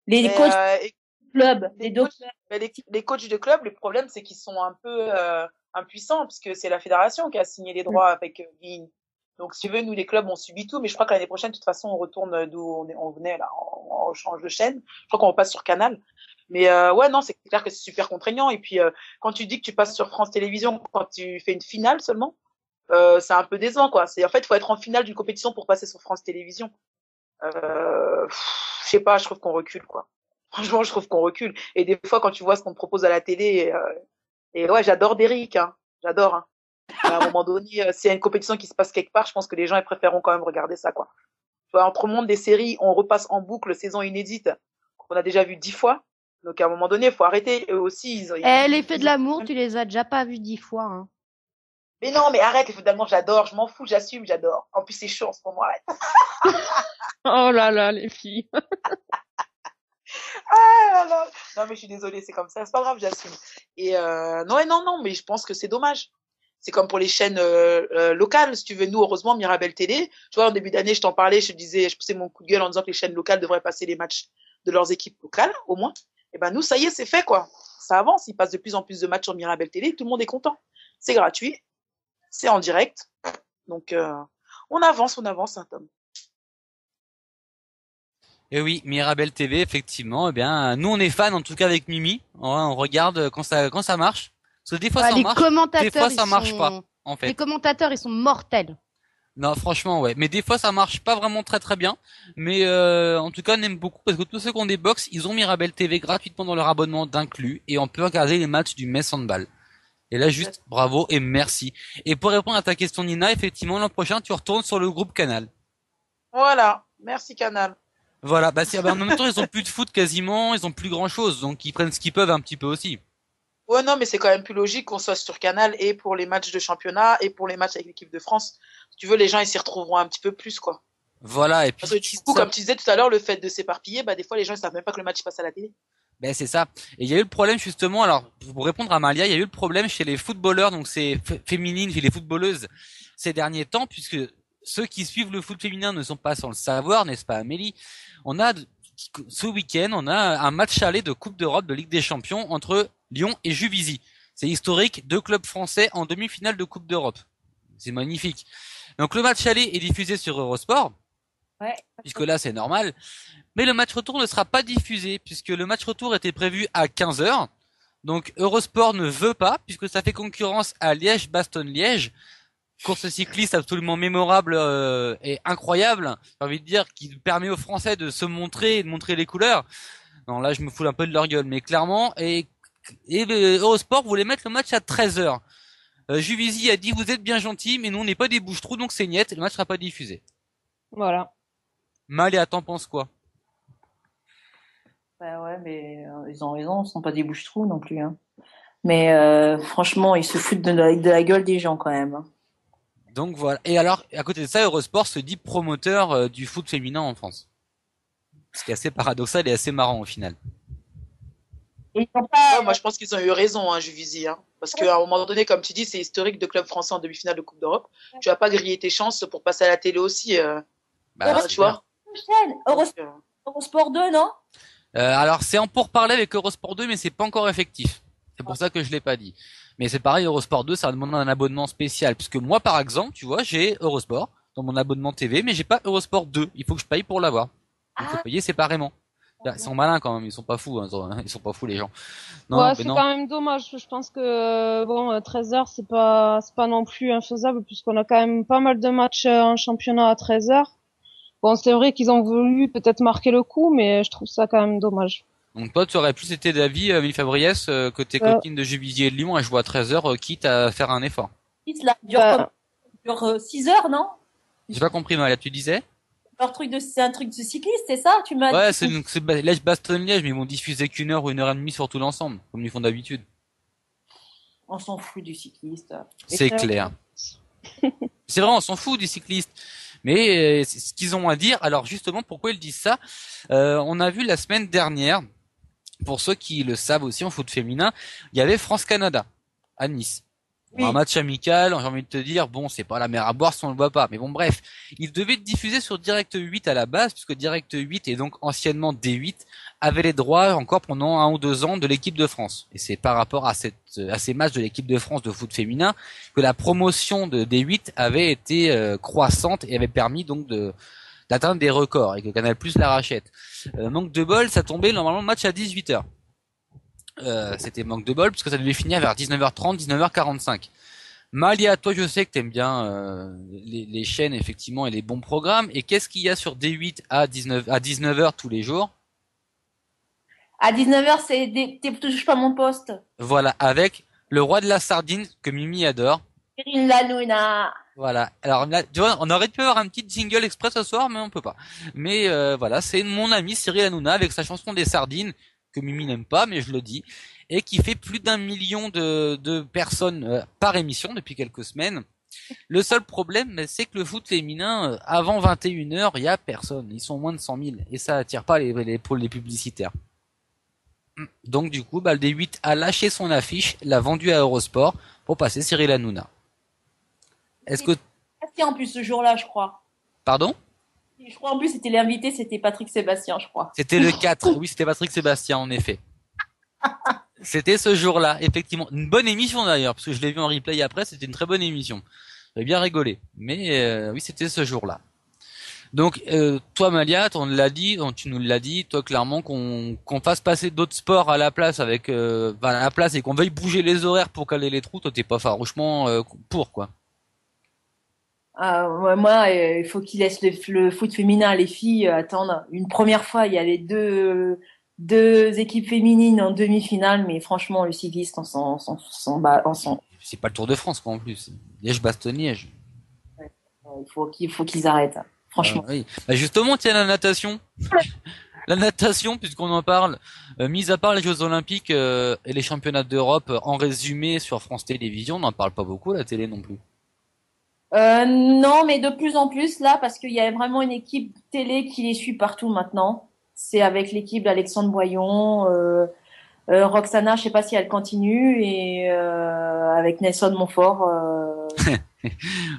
Les coachs clubs, les deux clubs. Mais les coachs de club, le problème, c'est qu'ils sont un peu impuissants, puisque c'est la fédération qui a signé les droits avec Bein. Donc, si tu veux, nous, les clubs, on subit tout, mais je crois que l'année prochaine, de toute façon, on retourne d'où on venait, là, on change de chaîne. Je crois qu'on repasse sur Canal. Mais ouais, non, c'est clair que c'est super contraignant. Et puis, quand tu dis que tu passes sur France Télévisions, quand tu fais une finale seulement, c'est un peu décevant, quoi. En fait, il faut être en finale d'une compétition pour passer sur France Télévisions. Je sais pas, je trouve qu'on recule, quoi. Franchement, je trouve qu'on recule. Et des fois, quand tu vois ce qu'on te propose à la télé, et ouais, j'adore Derrick, hein. J'adore, hein. À un moment donné, s'il y a une compétition qui se passe quelque part, je pense que les gens ils préféreront quand même regarder ça, quoi. Tu vois, entre le monde des séries, on repasse en boucle saison inédite qu'on a déjà vu 10 fois. Donc à un moment donné, il faut arrêter. Eux aussi, les faits de l'amour, tu les as déjà pas vus 10 fois. Hein. Mais non, mais arrête, les faits d'amour, j'adore, je m'en fous, j'assume, j'adore. En plus, c'est chaud en ce moment, arrête. Oh là là, les filles. Ah là là. Non, mais je suis désolée, c'est comme ça, c'est pas grave, j'assume. Et non, mais je pense que c'est dommage. C'est comme pour les chaînes locales, si tu veux. Nous, heureusement, Mirabel Télé, tu vois, en début d'année, je t'en parlais, je poussais mon coup de gueule en disant que les chaînes locales devraient passer les matchs de leurs équipes locales, au moins. Et ben nous, ça y est, c'est fait, quoi. Ça avance, il passe de plus en plus de matchs sur Mirabel Télé, tout le monde est content. C'est gratuit, c'est en direct. Donc, on avance, hein, Tom. Et oui, Mirabel TV, effectivement, eh bien, nous on est fans, en tout cas avec Mimi. On regarde quand ça marche. Parce que des fois ça les marche, commentateurs, des fois ça marche pas, en fait. Les commentateurs, ils sont mortels. Non, franchement, ouais. Mais des fois ça marche pas vraiment très très bien. Mais en tout cas, on aime beaucoup parce que tous ceux qui ont des box, ils ont Mirabel TV gratuitement dans leur abonnement d'inclus et on peut regarder les matchs du Metz Handball. Et là, juste bravo et merci. Et pour répondre à ta question, Nina, effectivement, l'an prochain, tu retournes sur le groupe Canal. Voilà, merci Canal. Voilà, en même temps, ils ont plus de foot quasiment, ils ont plus grand chose, donc ils prennent ce qu'ils peuvent un petit peu aussi. Ouais, non, mais c'est quand même plus logique qu'on soit sur Canal et pour les matchs de championnat et pour les matchs avec l'équipe de France. Si tu veux, les gens, ils s'y retrouveront un petit peu plus, quoi. Voilà, et puis. Parce que du coup, comme tu disais tout à l'heure, le fait de s'éparpiller, des fois, les gens, ils savent même pas que le match passe à la télé. Ben, c'est ça. Et il y a eu le problème, justement, alors, pour répondre à Malia, il y a eu le problème chez les footballeurs, donc c'est féminines, chez les footballeuses, ces derniers temps, puisque ceux qui suivent le foot féminin ne sont pas sans le savoir, n'est-ce pas, Amélie? Ce week-end, on a un match aller de Coupe d'Europe de Ligue des Champions entre Lyon et Juvisy. C'est historique, 2 clubs français en demi-finale de Coupe d'Europe. C'est magnifique. Donc le match aller est diffusé sur Eurosport. Ouais. Puisque là c'est normal. Mais le match retour ne sera pas diffusé puisque le match retour était prévu à 15h. Donc Eurosport ne veut pas puisque ça fait concurrence à Liège-Bastogne-Liège. Course cycliste absolument mémorable et incroyable, j'ai envie de dire, qui permet aux Français de se montrer et de montrer les couleurs. Non, là je me fous un peu de leur gueule, mais clairement, et Eurosport voulait mettre le match à 13h. Juvisy a dit vous êtes bien gentils, mais nous on n'est pas des bouche-trous, donc c'est niet, et le match sera pas diffusé. Voilà. Maléa, t'en penses quoi? Bah ouais, mais ils ont raison, ce sont pas des bouches-trous non plus. Hein. Mais franchement, ils se foutent de la gueule des gens quand même. Hein. Donc voilà. Et alors, à côté de ça, Eurosport se dit promoteur du foot féminin en France. Ce qui est assez paradoxal et assez marrant au final. Ils ont pas... Ouais, moi, je pense qu'ils ont eu raison, hein, Juvisy. Hein, parce qu'à un moment donné, comme tu dis, c'est historique de club français en demi-finale de Coupe d'Europe. Tu vas pas griller tes chances pour passer à la télé aussi. Tu vois. Eurosport 2, non? Alors, c'est en pourparlers avec Eurosport 2, mais c'est pas encore effectif. C'est pour ça que je l'ai pas dit. Mais c'est pareil, Eurosport 2, ça va demander un abonnement spécial. Puisque moi, par exemple, tu vois, j'ai Eurosport dans mon abonnement TV, mais j'ai pas Eurosport 2. Il faut que je paye pour l'avoir. Il faut payer séparément. Ils sont malins quand même, ils sont pas fous, hein. Ils sont pas fous les gens. Non, ouais, c'est quand même dommage. Je pense que 13h c'est pas non plus infaisable puisqu'on a quand même pas mal de matchs en championnat à 13h. Bon, c'est vrai qu'ils ont voulu peut-être marquer le coup, mais je trouve ça quand même dommage. Donc toi, tu aurais plus été d'avis, Amélie Fabriès, que tes copines de Juvisy et de Lyon, elles jouent à 13h, quitte à faire un effort. Dure 6 heures, non? J'ai pas compris, Malia, tu disais? C'est un truc de cycliste, c'est ça? Tu m'as Ouais, c'est Liège-Bastogne-Liège, mais ils vont diffuser qu'1 heure ou 1 heure et demie sur tout l'ensemble, comme ils font d'habitude. On s'en fout du cycliste. C'est clair. C'est vrai, on s'en fout du cycliste. Mais c'est ce qu'ils ont à dire. Alors justement, pourquoi ils disent ça? On a vu la semaine dernière, pour ceux qui le savent aussi en foot féminin, il y avait France-Canada à Nice. Oui. Un match amical, j'ai envie de te dire, bon, c'est pas la mer à boire si on le voit pas. Mais bon, bref. Il devait être diffusé sur Direct 8 à la base, puisque Direct 8 et donc anciennement D8 avait les droits encore pendant 1 ou 2 ans de l'équipe de France. Et c'est par rapport à ces matchs de l'équipe de France de foot féminin que la promotion de D8 avait été croissante et avait permis donc d'atteindre des records et que Canal+ la rachète. Manque de bol, ça tombait normalement le match à 18h. C'était manque de bol parce que ça devait finir vers 19h30, 19h45. Malia, toi je sais que t'aimes bien les chaînes effectivement et les bons programmes. Et qu'est-ce qu'il y a sur D8 à 19h tous les jours? À 19h, t'es touche pas mon poste. Voilà, avec le roi de la sardine que Mimi adore. Cyril Hanouna. Voilà. Alors là, tu vois, on aurait pu avoir un petit jingle exprès ce soir, mais on peut pas. Mais voilà, c'est mon ami Cyril Hanouna avec sa chanson des sardines que Mimi n'aime pas, mais je le dis, et qui fait plus d'1 million de personnes par émission depuis quelques semaines. Le seul problème, c'est que le foot féminin, avant 21h, il y a personne. Ils sont moins de 100 000 et ça attire pas les publicitaires. Donc du coup, le D8 a lâché son affiche, l'a vendu à Eurosport pour passer Cyril Hanouna. Est-ce que en plus ce jour-là, je crois. Pardon? Je crois en plus c'était l'invité, c'était Patrick Sébastien, je crois. C'était le 4. Oui, c'était Patrick Sébastien en effet. C'était ce jour-là, effectivement. Une bonne émission d'ailleurs, parce que je l'ai vu en replay après, c'était une très bonne émission. J'ai bien rigolé. Mais oui, c'était ce jour-là. Donc toi Malia, tu nous l'as dit, toi clairement qu'on fasse passer d'autres sports à la place avec à la place et qu'on veuille bouger les horaires pour caler les trous, toi t'es pas farouchement pour quoi. Moi, il faut qu'ils laissent le foot féminin, les filles attendre. Une première fois, il y a les deux équipes féminines en demi-finale, mais franchement, le cycliste, on s'en. C'est pas le Tour de France, quoi, en plus. Liège-Bastogne-Liège. Ouais. Il faut qu'ils arrêtent, franchement. Oui. Justement, tiens, la natation. La natation, puisqu'on en parle, mis à part les Jeux Olympiques et les championnats d'Europe, en résumé sur France Télévisions, on n'en parle pas beaucoup, la télé non plus. Non, mais de plus en plus là, parce qu'il y a vraiment une équipe télé qui les suit partout maintenant. C'est avec l'équipe d'Alexandre Boyon, Roxana, je sais pas si elle continue, et avec Nelson Montfort.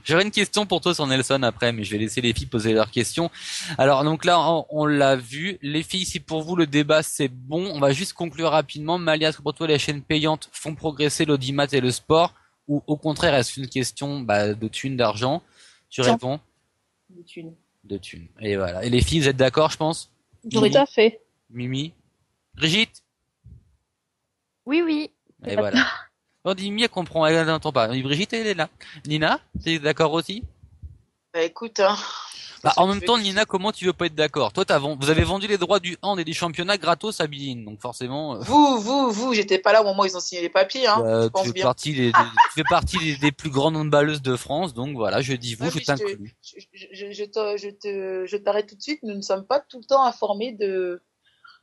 J'aurais une question pour toi sur Nelson après, mais je vais laisser les filles poser leurs questions. Alors donc là, on l'a vu. Les filles, si pour vous le débat c'est bon, on va juste conclure rapidement. Malia, est-ce que pour toi les chaînes payantes font progresser l'audimat et le sport? Ou au contraire, est-ce une question de thunes, d'argent? Tu réponds? De thunes. De thunes. Et voilà. Et les filles, vous êtes d'accord, je pense? Tout à fait. Mimi? Brigitte? Oui. Et voilà. On dit Mimi, elle comprend, elle n'entend pas. Brigitte, elle est là. Nina, t'es d'accord aussi? Écoute, en même temps, Nina, comment tu veux pas être d'accord? Toi, vous avez vendu les droits du hand et des championnats gratos à Bein, donc forcément. Vous, j'étais pas là au moment où ils ont signé les papiers, hein. Je pense bien. Tu fais partie des plus grandes handballeuses de France, donc voilà, je dis vous, je t'inclus. Je t'arrête tout de suite. Nous ne sommes pas tout le temps informés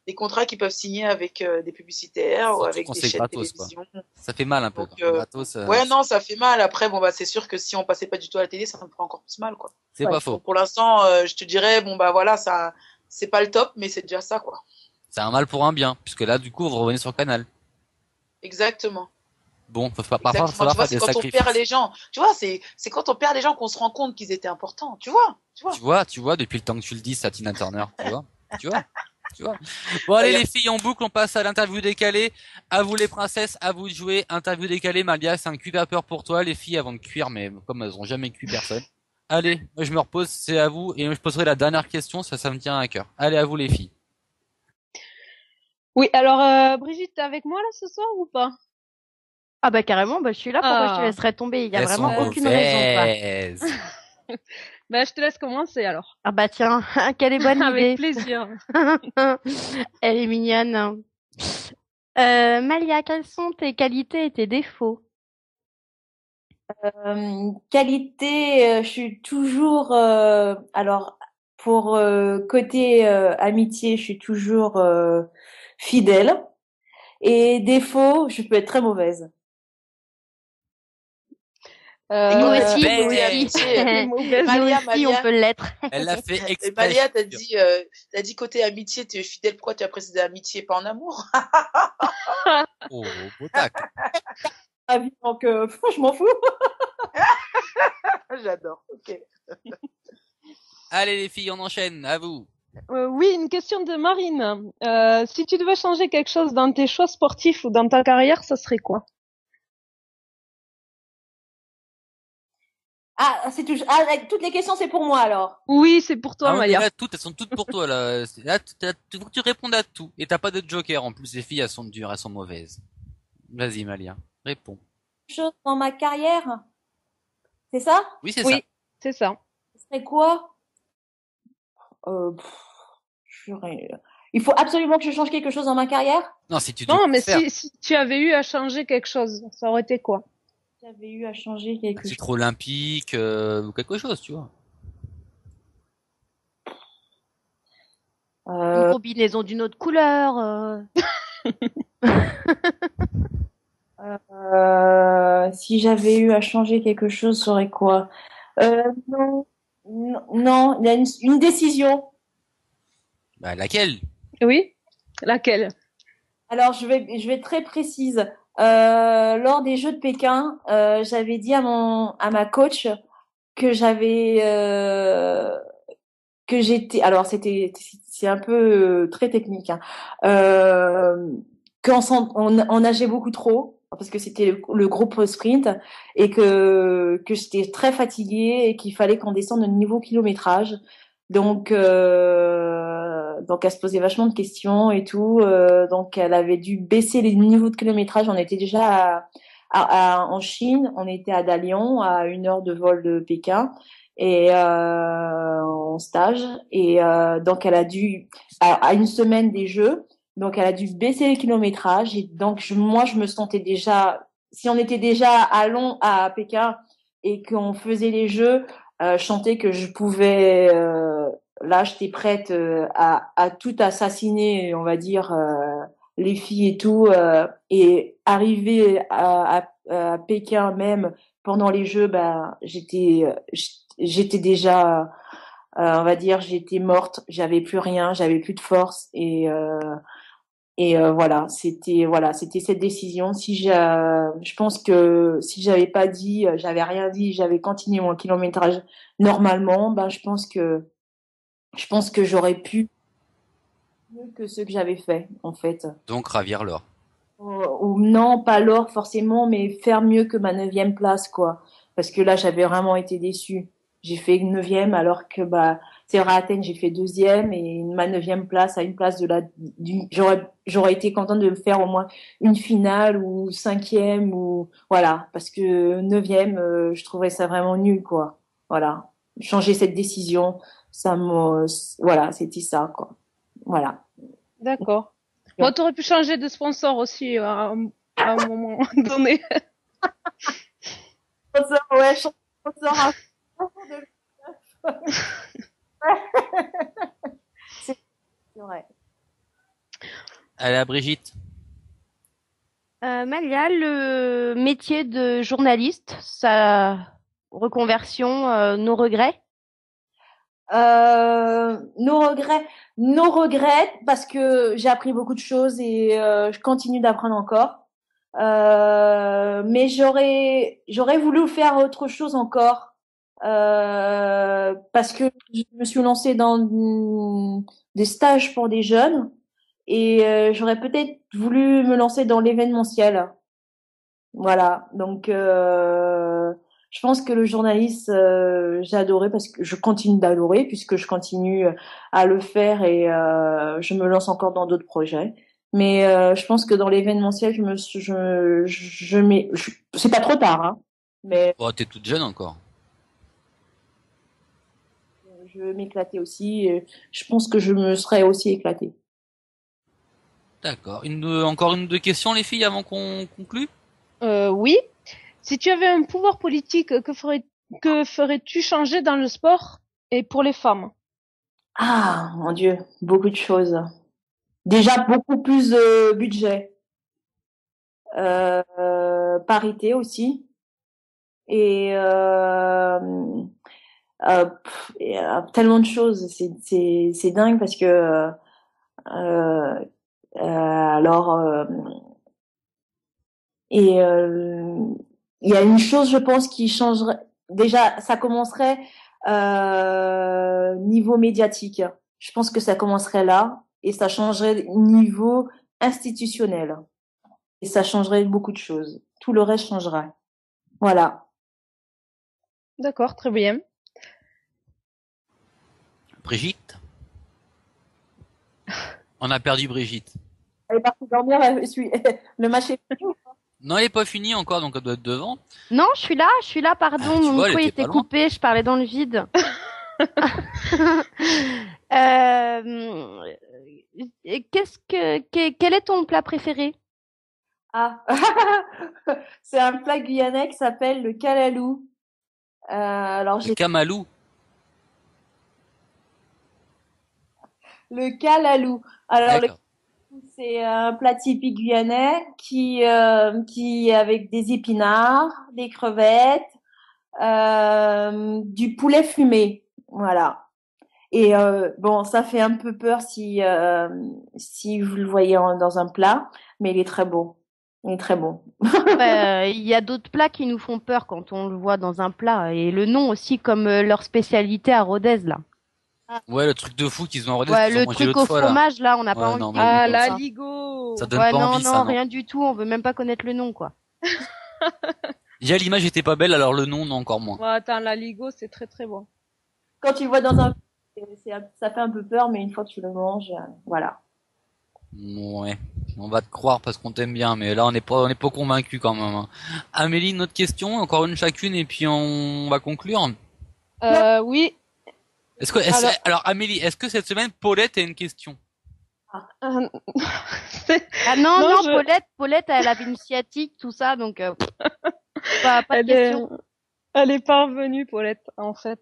des contrats qu'ils peuvent signer avec des publicitaires ou avec des chaînes gratos, de télévision. Quoi. Ça fait mal un peu. Donc, gratos, ouais, non, ça fait mal. Après, c'est sûr que si on passait pas du tout à la télé, ça me ferait encore plus mal, quoi. C'est pas faux. Pour l'instant, je te dirais, voilà, ça, c'est pas le top, mais c'est déjà ça, quoi. C'est un mal pour un bien, puisque là, du coup, vous revenez sur Canal. Exactement. Bon, parfois, il va falloir faire des sacrifices. C'est quand on perd les gens. Tu vois, c'est quand on perd les gens qu'on se rend compte qu'ils étaient importants. Tu vois, depuis le temps que tu le dis, ça, Tina Turner. Tu vois. Bon, allez, les filles, en boucle, on passe à l'interview décalée. À vous, les princesses, à vous de jouer. Interview décalée, Malia, c'est un cul vapeur pour toi. Les filles, avant de cuire, mais comme elles ont jamais cuit personne. Allez, moi, je me repose, c'est à vous. Et je poserai la dernière question, ça me tient à cœur. Allez, à vous, les filles. Oui, alors, Brigitte, t'es avec moi, là, ce soir, ou pas? Ah carrément, je suis là, pourquoi je te laisserais tomber? Il y a vraiment aucune raison, quoi. Je te laisse commencer, alors. Ah tiens, quelle est bonne idée. Avec plaisir. Elle est mignonne. Malia, quelles sont tes qualités et tes défauts? Qualité, je suis toujours... alors, pour côté amitié, je suis toujours fidèle. Et défaut, je peux être très mauvaise. Nous aussi, on peut l'être. Elle l'a fait exprès. Malia, t'as dit côté amitié, tu es fidèle. Pourquoi tu as précisé amitié, pas en amour? Oh, beau tac. ma vie, donc je m'en fous. J'adore. Ok. Allez les filles, on enchaîne. À vous. Oui, une question de Marine. Si tu devais changer quelque chose dans tes choix sportifs ou dans ta carrière, ça serait quoi? Ah, c'est tout. Ah, toutes les questions, c'est pour moi alors. Oui, c'est pour toi, Ah ouais, mais Malia. là, toutes, elles sont toutes pour toi, là. Là, faut que tu répondes à tout. Et t'as pas de joker, en plus. Les filles, elles sont dures, elles sont mauvaises. Vas-y, Malia. Réponds. Chose dans ma carrière, c'est ça? Oui, c'est ça. Oui, c'est ça. Ce serait quoi? Pff, purée. Il faut absolument que je change quelque chose dans ma carrière? Non, si tu dois Non, le mais faire. si tu avais eu à changer quelque chose, ça aurait été quoi? J'avais eu à changer Un quelque chose. titre olympique, ou quelque chose, tu vois. Une combinaison d'une autre couleur. Si j'avais eu à changer quelque chose, ça serait quoi? Non, non, il y a une décision. Bah, laquelle? Oui? Laquelle? Alors, je vais être très précise. Lors des Jeux de Pékin, j'avais dit à ma coach que que j'étais. Alors, c'est un peu très technique, hein. On nageait beaucoup trop parce que c'était le groupe sprint et que j'étais très fatiguée et qu'il fallait qu'on descende au niveau kilométrage. Donc elle se posait vachement de questions et tout. Donc elle avait dû baisser les niveaux de kilométrage. On était déjà en Chine, on était à Dalian, à 1 heure de vol de Pékin et en stage. Et donc elle a dû à 1 semaine des Jeux. Donc elle a dû baisser le kilométrage. Et donc moi je me sentais déjà, si on était déjà à Pékin et qu'on faisait les Jeux, je sentais que je pouvais là, j'étais prête à tout assassiner, on va dire, les filles et tout, et arriver à Pékin même pendant les Jeux, ben j'étais déjà, on va dire, j'étais morte, j'avais plus rien, j'avais plus de force et c'était cette décision. Je pense que si j'avais pas dit, j'avais rien dit, j'avais continué mon kilométrage normalement, ben je pense que j'aurais pu mieux que ce que j'avais fait, en fait. Donc, ravir l'or. Ou non, pas l'or forcément, mais faire mieux que ma 9e place, quoi. Parce que là, j'avais vraiment été déçue. J'ai fait 9e alors que, bah, c'est vrai, à Athènes, j'ai fait 2e et ma 9e place à une place j'aurais été contente de me faire au moins une finale ou 5e ou, voilà. Parce que 9e, je trouvais ça vraiment nul, quoi. Voilà. Changer cette décision, voilà, c'était ça, quoi. Voilà. D'accord. Bon, t'aurais pu changer de sponsor aussi à un moment donné. Ouais, sponsor à c'est vrai. Allez, à Brigitte. Malia, le métier de journaliste, sa reconversion, nos regrets? Nos regrets, parce que j'ai appris beaucoup de choses et je continue d'apprendre encore. Mais j'aurais voulu faire autre chose encore parce que je me suis lancée dans des stages pour des jeunes et j'aurais peut-être voulu me lancer dans l'événementiel. Voilà, donc je pense que le journalisme, j'ai adoré parce que je continue d'adorer puisque je continue à le faire et je me lance encore dans d'autres projets. Mais je pense que dans l'événementiel, c'est pas trop tard, hein, mais Oh, t'es toute jeune encore. je veux m'éclater aussi. Et je pense que je me serais aussi éclatée. D'accord. Encore une ou deux questions, les filles, avant qu'on conclue? Oui. Si tu avais un pouvoir politique, que ferais-tu changer dans le sport et pour les femmes? Ah, mon Dieu, beaucoup de choses. Déjà beaucoup plus de budget. Parité aussi et tellement de choses, c'est dingue parce que alors Et il y a une chose, je pense, qui changerait. Déjà, ça commencerait niveau médiatique. Je pense que ça commencerait là et ça changerait niveau institutionnel. Et ça changerait beaucoup de choses. Tout le reste changerait. Voilà. D'accord, très bien. Brigitte? On a perdu Brigitte. Elle est partie dormir. Le match est fini. Non, elle est pas finie encore, donc elle doit être devant. Non, je suis là, pardon, Ah, tu mon vois, micro elle était était pas loin. coupé, je parlais dans le vide. Quel est ton plat préféré? Ah, c'est un plat guyanais qui s'appelle le calalou. Alors Le camalou. le calalou. Alors D'accord. c'est un plat typique guyanais qui est avec des épinards, des crevettes, du poulet fumé. Voilà. Et bon, ça fait un peu peur si vous le voyez dans un plat, mais il est très bon. Il est très bon. Il y a d'autres plats qui nous font peur quand on le voit dans un plat. Et le nom aussi, comme leur spécialité à Rodez, là. Ouais, le truc de fou qu'ils ont enredé, Ouais, qu'ils ont le mangé truc l'autre au fois, là. fromage, là, on n'a pas Ouais, envie non, de mais Ah, goûter la ça. Ligo. Ça donne Ouais, pas non, envie, non, ça, non. rien du tout. On veut même pas connaître le nom, quoi. Déjà, l'image était pas belle, alors le nom, non, encore moins. Ouais, attends, la Ligo, c'est très très bon. Quand tu le vois dans un ça fait un peu peur, mais une fois que tu le manges, voilà. Ouais. On va te croire parce qu'on t'aime bien, mais là, on n'est pas convaincus quand même, hein. Amélie, une autre question, encore une chacune, et puis on va conclure. Oui. Alors, Amélie, est-ce que cette semaine, Paulette a une question? Euh, Ah non, Non, non, Paulette, elle avait une sciatique, tout ça, donc pas de question. Elle est pas revenue, Paulette, en fait.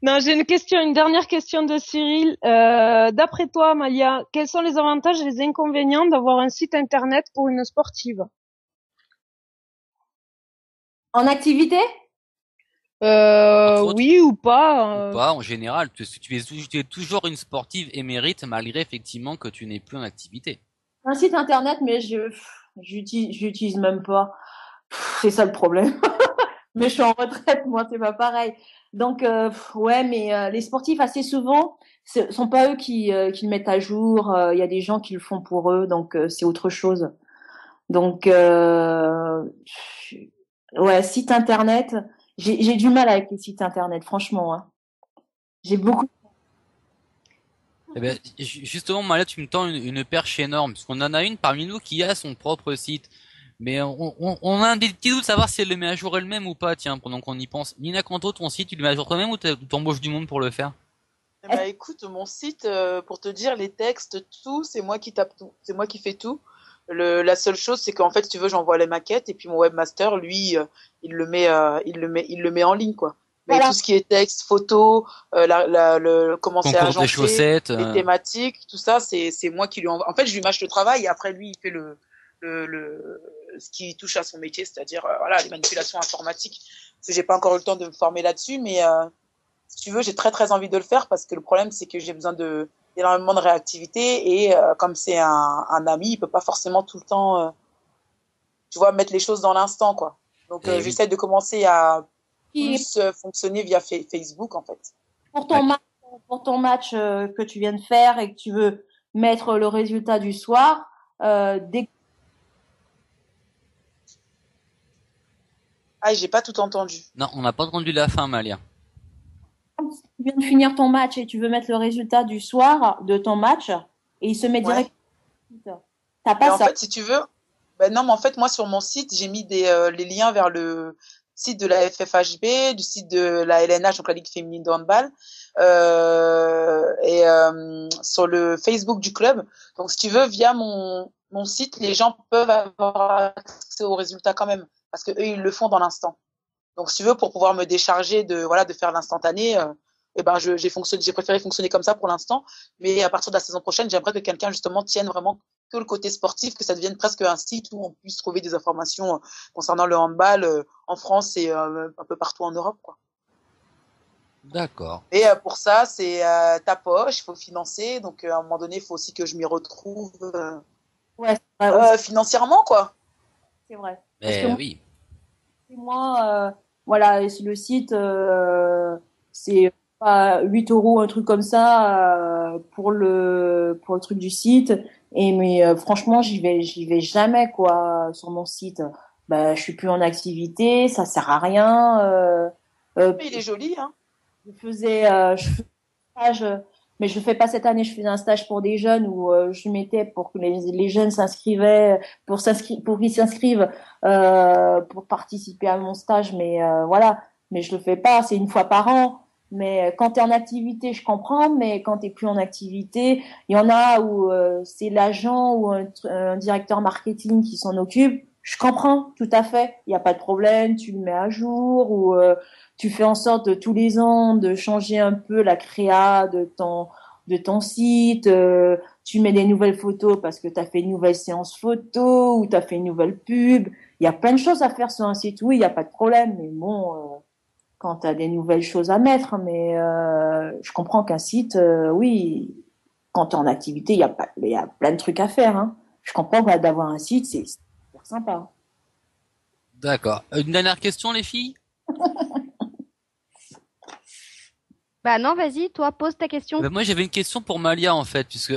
Non, j'ai une dernière question de Cyril. D'après toi, Amalia, quels sont les avantages et les inconvénients d'avoir un site internet pour une sportive? En activité? Entre autres, Oui ou ou pas. pas, en général, parce que tu es toujours une sportive émérite, malgré effectivement que tu n'es plus en activité. Un site internet, mais j'utilise même pas. C'est ça le problème. Mais je suis en retraite, moi, c'est pas pareil. Donc, ouais, mais les sportifs, assez souvent, ce sont pas eux qui le mettent à jour. Il y a des gens qui le font pour eux, donc c'est autre chose. Donc, ouais, site internet, j'ai du mal avec les sites internet, franchement. Hein. J'ai beaucoup. Eh ben, justement, Malia, tu me tends une perche énorme, parce qu'on en a une parmi nous qui a son propre site. Mais on a des petits doutes de savoir si elle le met à jour elle-même ou pas, tiens, pendant qu'on y pense. Nina Canto, ton site, tu le mets à jour toi-même ou t'embauches du monde pour le faire? Bah écoute, mon site, pour te dire les textes, tout, c'est moi qui tape tout, c'est moi qui fais tout. La seule chose, c'est qu'en fait, si tu veux, j'envoie les maquettes et puis mon webmaster, lui, il le met en ligne, quoi. Mais Voilà. tout ce qui est texte, photo, comment c'est Concours des agencé, chaussettes. les thématiques, tout ça, c'est moi qui lui envoie. En fait, je lui mâche le travail et après lui, il fait ce qui touche à son métier, c'est-à-dire voilà, les manipulations informatiques. Parce que j'ai pas encore eu le temps de me former là-dessus, mais si tu veux, j'ai très très envie de le faire parce que le problème, c'est que j'ai besoin d'énormément de réactivité et comme c'est un ami, il peut pas forcément tout le temps, tu vois, mettre les choses dans l'instant, quoi. Donc Oui. j'essaie de commencer à Et plus fonctionner via Facebook, en fait. pour ton Ouais. match, que tu viens de faire et que tu veux mettre le résultat du soir, dès que Ah, j'ai pas tout entendu. Non, on n'a pas entendu la fin, Malia. tu viens de finir ton match et tu veux mettre le résultat du soir de ton match, et il se met Ouais. directement. T'as Mais pas en ça. fait, si tu veux, ben non, mais en fait, moi, sur mon site, j'ai mis les liens vers le site de la FFHB, du site de la LNH, donc la Ligue féminine de handball, et sur le Facebook du club. Donc, si tu veux, via mon site, les gens peuvent avoir accès aux résultats quand même, parce que eux, ils le font dans l'instant. Donc, si tu veux, pour pouvoir me décharger de faire l'instantané, eh ben, j'ai préféré fonctionner comme ça pour l'instant. Mais à partir de la saison prochaine, j'aimerais que quelqu'un, justement, tienne vraiment que le côté sportif, que ça devienne presque un site où on puisse trouver des informations concernant le handball en France et un peu partout en Europe, quoi. D'accord. Et pour ça, c'est ta poche, il faut financer. Donc, à un moment donné, il faut aussi que je m'y retrouve Ouais, c'est vrai aussi. financièrement, quoi. c'est vrai. Parce Mais que oui. moi, voilà, le site, c'est pas 8 euros, un truc comme ça, pour le truc du site. Et mais franchement, j'y vais jamais quoi sur mon site. Bah, je suis plus en activité, ça sert à rien. Mais il est joli, hein. Je faisais un stage, mais je le fais pas cette année. Je faisais un stage pour des jeunes où je mettais pour que les jeunes s'inscrivaient, pour qu'ils s'inscrivent pour participer à mon stage. Mais voilà, mais je le fais pas. C'est une fois par an. Mais quand tu es en activité, je comprends. Mais quand t'es plus en activité, il y en a où c'est l'agent ou un directeur marketing qui s'en occupe. Je comprends tout à fait. Il n'y a pas de problème. Tu le mets à jour ou tu fais en sorte de tous les ans de changer un peu la créa de ton site, tu mets des nouvelles photos parce que tu as fait une nouvelle séance photo ou tu as fait une nouvelle pub. Il y a plein de choses à faire sur un site, oui, il n'y a pas de problème, mais bon, quand tu as des nouvelles choses à mettre, mais je comprends qu'un site, oui, quand tu es en activité, il y a plein de trucs à faire. Hein. Je comprends que d'avoir un site, c'est super sympa. D'accord. Une dernière question, les filles? Bah non, vas-y, toi, pose ta question. Moi, j'avais une question pour Malia, en fait, puisque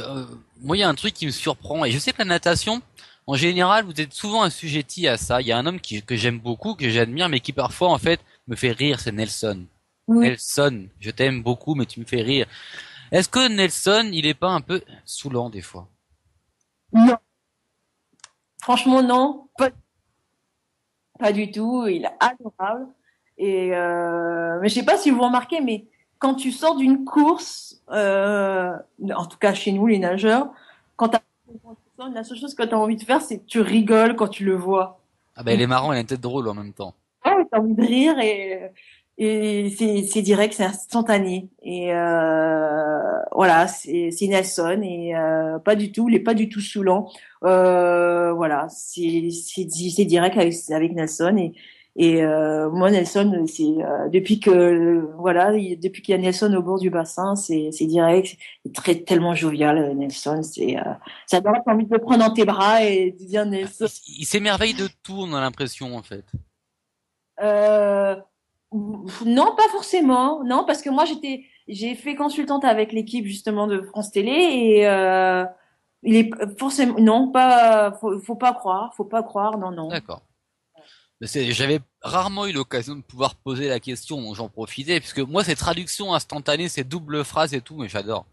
moi, il y a un truc qui me surprend. Et je sais que la natation, en général, vous êtes souvent assujetti à ça. Il y a un homme que j'aime beaucoup, que j'admire, mais qui parfois, en fait, me fait rire, c'est Nelson. Oui. Nelson, je t'aime beaucoup, mais tu me fais rire. Est-ce que Nelson, il est pas un peu saoulant des fois? Non. Franchement, non. Pas du tout. Il est adorable. Et mais je sais pas si vous remarquez, mais quand tu sors d'une course, en tout cas chez nous les nageurs, quand tu sors, la seule chose que tu as envie de faire, c'est que tu rigoles quand tu le vois. Ah ben, il est marrant, il a une tête drôle en même temps. Ah ouais, t'as envie de rire et c'est direct, c'est instantané. Et voilà, c'est Nelson et pas du tout, il est pas du tout saoulant. Voilà, c'est direct avec Nelson et moi Nelson, c'est depuis que voilà, depuis qu'il y a Nelson au bord du bassin, c'est direct, c'est très tellement jovial Nelson, ça donne envie de le prendre dans tes bras et de dire Nelson. Il s'émerveille de tout, on a l'impression, en fait. Euh, non, pas forcément. Non, parce que moi j'ai fait consultante avec l'équipe justement de France Télé et il est forcément non, pas, faut pas croire, non, non. D'accord. J'avais rarement eu l'occasion de pouvoir poser la question, donc j'en profitais, puisque moi, ces traductions instantanées, ces doubles phrases et tout, mais j'adore.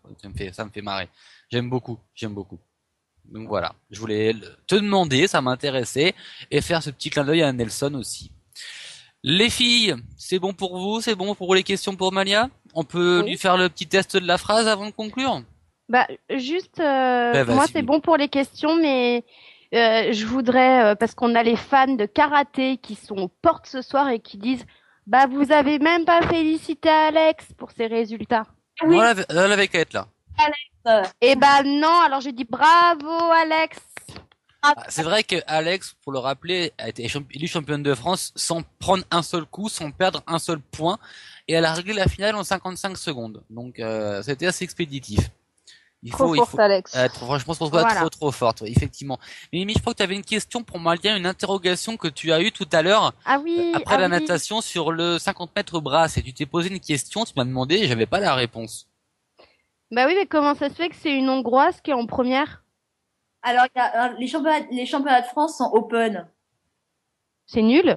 Ça me fait marrer. J'aime beaucoup, j'aime beaucoup. Donc voilà. Je voulais te demander, ça m'intéressait, et faire ce petit clin d'œil à Nelson aussi. Les filles, c'est bon pour vous? C'est bon pour les questions pour Malia? On peut Oui. lui faire le petit test de la phrase avant de conclure? Bah juste, Ben, moi vas-y. c'est bon pour les questions, mais je voudrais, parce qu'on a les fans de karaté qui sont aux portes ce soir et qui disent, bah vous avez même pas félicité Alex pour ses résultats. Oui, Elle avait qu'à être là. Et bah non, alors j'ai dit bravo Alex. Ah, c'est vrai que Alex, pour le rappeler, a été élue championne de France sans prendre un seul coup, sans perdre un seul point, et elle a réglé la finale en 55 secondes. Donc c'était assez expéditif. Trop forte, Alex. Franchement, je pense pas Voilà. trop forte, ouais, effectivement. Mais Mimi, je crois que tu avais une question pour Malia, une interrogation que tu as eue tout à l'heure Ah oui, après ah la oui. natation sur le 50 mètres brasse, et tu t'es posé une question, tu m'as demandé, et j'avais pas la réponse. Bah oui, mais comment ça se fait que c'est une Hongroise qui est en première? alors il y a, les championnats de France sont open. C'est nul.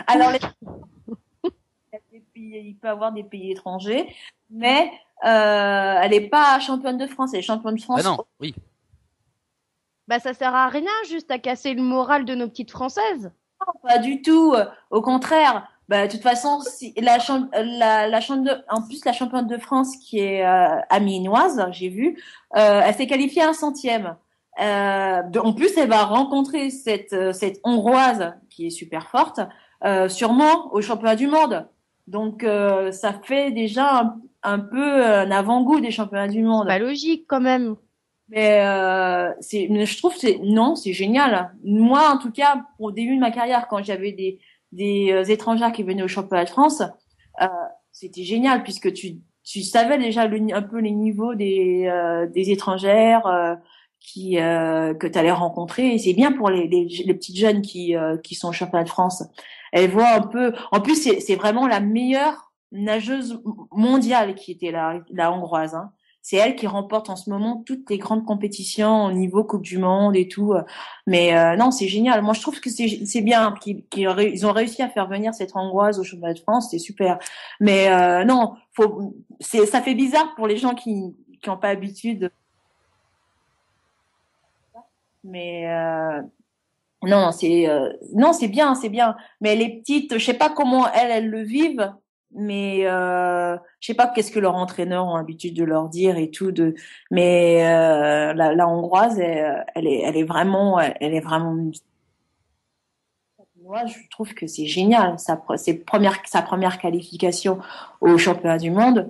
Alors il peut y avoir des pays étrangers, mais elle est pas championne de France, elle est championne de Ah France. non, oui. Bah ça sert à rien, juste à casser le moral de nos petites Françaises. Pas du tout. Au contraire. Bah, de toute façon, si en plus la championne de France qui est aminoise, j'ai vu, elle s'est qualifiée à un centième. En plus, elle va rencontrer cette Hongroise qui est super forte, sûrement au championnat du monde. Donc, ça fait déjà un peu un avant-goût des championnats du monde. Pas logique quand même. Mais mais je trouve non, c'est génial. Moi, en tout cas, au début de ma carrière, quand j'avais des étrangères qui venaient au championnat de France, euh, c'était génial puisque tu savais déjà un peu les niveaux des étrangères que tu allais rencontrer. Et c'est bien pour les petites jeunes qui sont au championnat de France. Elles voient un peu. En plus, c'est vraiment la meilleure nageuse mondiale qui était la hongroise. Hein. C'est elle qui remporte en ce moment toutes les grandes compétitions au niveau Coupe du Monde et tout. Mais non, c'est génial. Moi, je trouve que c'est bien qu'ils ont réussi à faire venir cette hongroise au championnat de France. C'est super. Mais non, ça fait bizarre pour les gens qui n'ont pas l'habitude. Mais non, c'est bien, c'est bien. Mais les petites, je sais pas comment elles le vivent, mais je sais pas qu'est-ce que leurs entraîneurs ont l'habitude de leur dire et tout. Mais la hongroise, elle est vraiment. Moi, je trouve que c'est génial. Sa première qualification au championnat du monde.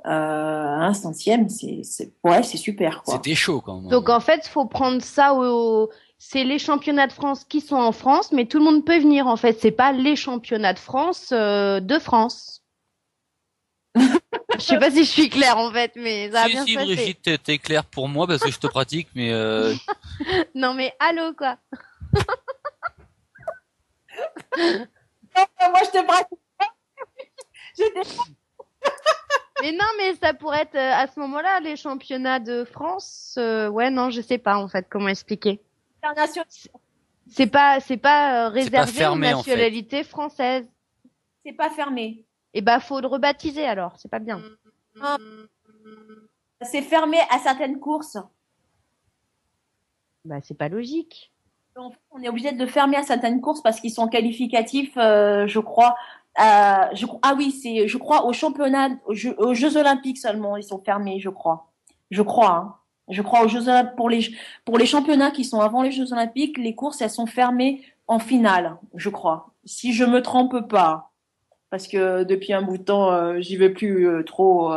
Un centième, c'est super, quoi. C'était chaud quand même. Donc en fait, faut prendre ça c'est les championnats de France qui sont en France, mais tout le monde peut venir en fait. C'est pas les championnats de France de France. Je sais pas si je suis claire en fait, mais ça a bien Si, passé. Brigitte, t'es claire pour moi parce que je te pratique, mais Non mais allô quoi. Moi, je te pratique. Mais non, mais ça pourrait être à ce moment-là les championnats de France. Ouais, non, je sais pas en fait comment expliquer. C'est pas réservé fermé, aux nationalités françaises. C'est pas fermé. Et bah faut le rebaptiser alors, c'est pas bien. C'est fermé à certaines courses. Bah c'est pas logique. En fait, on est obligé de le fermer à certaines courses parce qu'ils sont qualificatifs, je crois. Ah oui, je crois aux championnats, aux Jeux Olympiques seulement, ils sont fermés, je crois. Hein. Je crois aux Jeux Olympiques pour les championnats qui sont avant les Jeux Olympiques, les courses elles sont fermées en finale, je crois. Si je me trompe pas, parce que depuis un bout de temps, j'y vais plus trop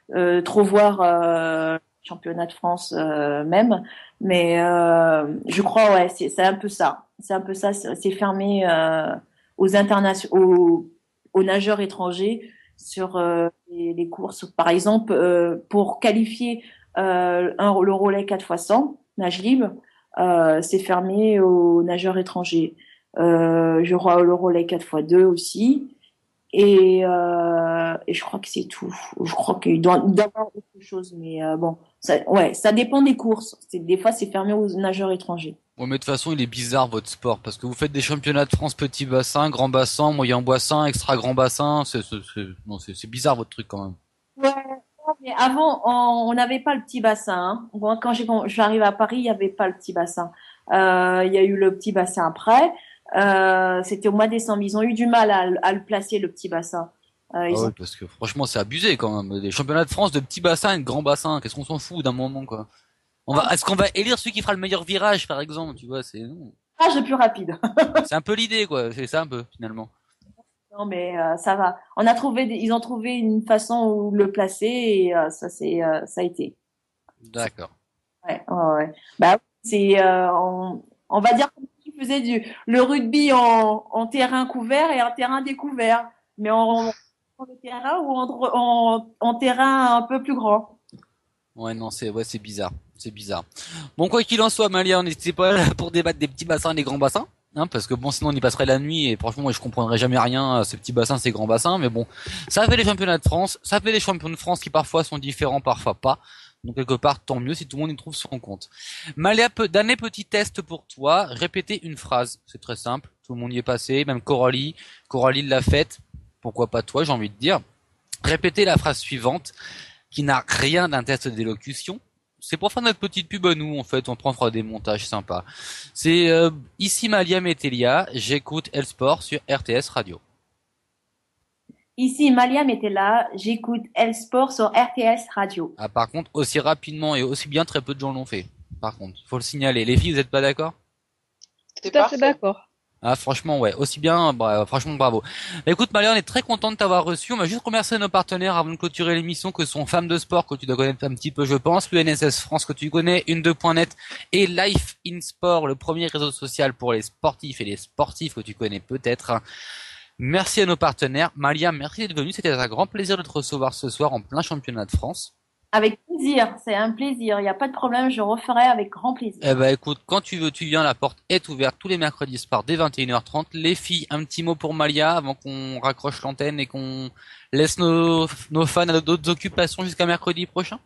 voir championnat de France même, mais je crois ouais, c'est un peu ça. C'est un peu ça. C'est fermé aux nageurs étrangers sur les courses. Par exemple, pour qualifier le relais 4x100 nage libre, c'est fermé aux nageurs étrangers. Je crois le relais 4x2 aussi. Et je crois que c'est tout. Je crois qu'il doit y avoir autre chose, mais bon, ça dépend des courses. Des fois, c'est fermé aux nageurs étrangers. ouais, mais de toute façon, il est bizarre votre sport parce que vous faites des championnats de France petit bassin, grand bassin, moyen bassin, extra grand bassin. C'est bizarre votre truc quand même. Ouais, mais avant, on n'avait pas le petit bassin. Hein. Moi, quand j'arrive à Paris, il n'y avait pas le petit bassin. Il y a eu le petit bassin après. C'était au mois de décembre. Ils ont eu du mal à le placer, le petit bassin. Ouais, parce que franchement, c'est abusé quand même. Des championnats de France de petit bassin et de grand bassin. Qu'est-ce qu'on s'en fout d'un moment, quoi. Est-ce qu'on va élire celui qui fera le meilleur virage, par exemple, tu vois, non. Le plus rapide. C'est un peu l'idée, quoi. C'est ça un peu, finalement. Non, mais ça va. Ils ont trouvé une façon où le placer et ça a été. D'accord. Ouais. Bah, on va dire qu'ils faisaient le rugby en terrain couvert et en terrain découvert, mais en terrain ou en terrain un peu plus grand. Ouais, non, c'est bizarre. C'est bizarre. Bon, quoi qu'il en soit, Malia, on n'était pas là pour débattre des petits bassins et des grands bassins. Hein, parce que bon, sinon on y passerait la nuit et franchement, moi je comprendrais jamais rien à ces petits bassins, ces grands bassins. Mais bon, ça fait les championnats de France, ça fait les champions de France qui parfois sont différents, parfois pas. Donc quelque part, tant mieux si tout le monde y trouve son compte. Malia, dernier petit test pour toi. Répéter une phrase, c'est très simple. Tout le monde y est passé, même Coralie l'a faite. Pourquoi pas toi, j'ai envie de dire. Répétez la phrase suivante, qui n'a rien d'un test d'élocution. C'est pour faire notre petite pub à nous, en fait. On fera des montages sympas. C'est ici Malia Metelia. J'écoute Elsport sur RTS Radio. Ici Malia Metella. J'écoute Elsport sur RTS Radio. Ah, par contre, aussi rapidement et aussi bien, très peu de gens l'ont fait. Par contre, faut le signaler. Les filles, vous êtes pas d'accord? Tout à fait d'accord. Ah, franchement, ouais, aussi bien, franchement, bravo. Écoute, Malia, on est très content de t'avoir reçu. On va juste remercier nos partenaires avant de clôturer l'émission, que sont Femmes de Sport, que tu dois connaître un petit peu, je pense, l'UNSS France, que tu connais, Une2.net, et Life in Sport, le premier réseau social pour les sportifs et les sportifs que tu connais peut-être. Merci à nos partenaires. Malia, merci d'être venue. C'était un grand plaisir de te recevoir ce soir en plein championnat de France. Avec plaisir, c'est un plaisir. Il n'y a pas de problème, je referai avec grand plaisir. Eh ben écoute, quand tu veux, tu viens, la porte est ouverte tous les mercredis soirs dès 21h30. Les filles, un petit mot pour Malia avant qu'on raccroche l'antenne et qu'on laisse nos fans à d'autres occupations jusqu'à mercredi prochain.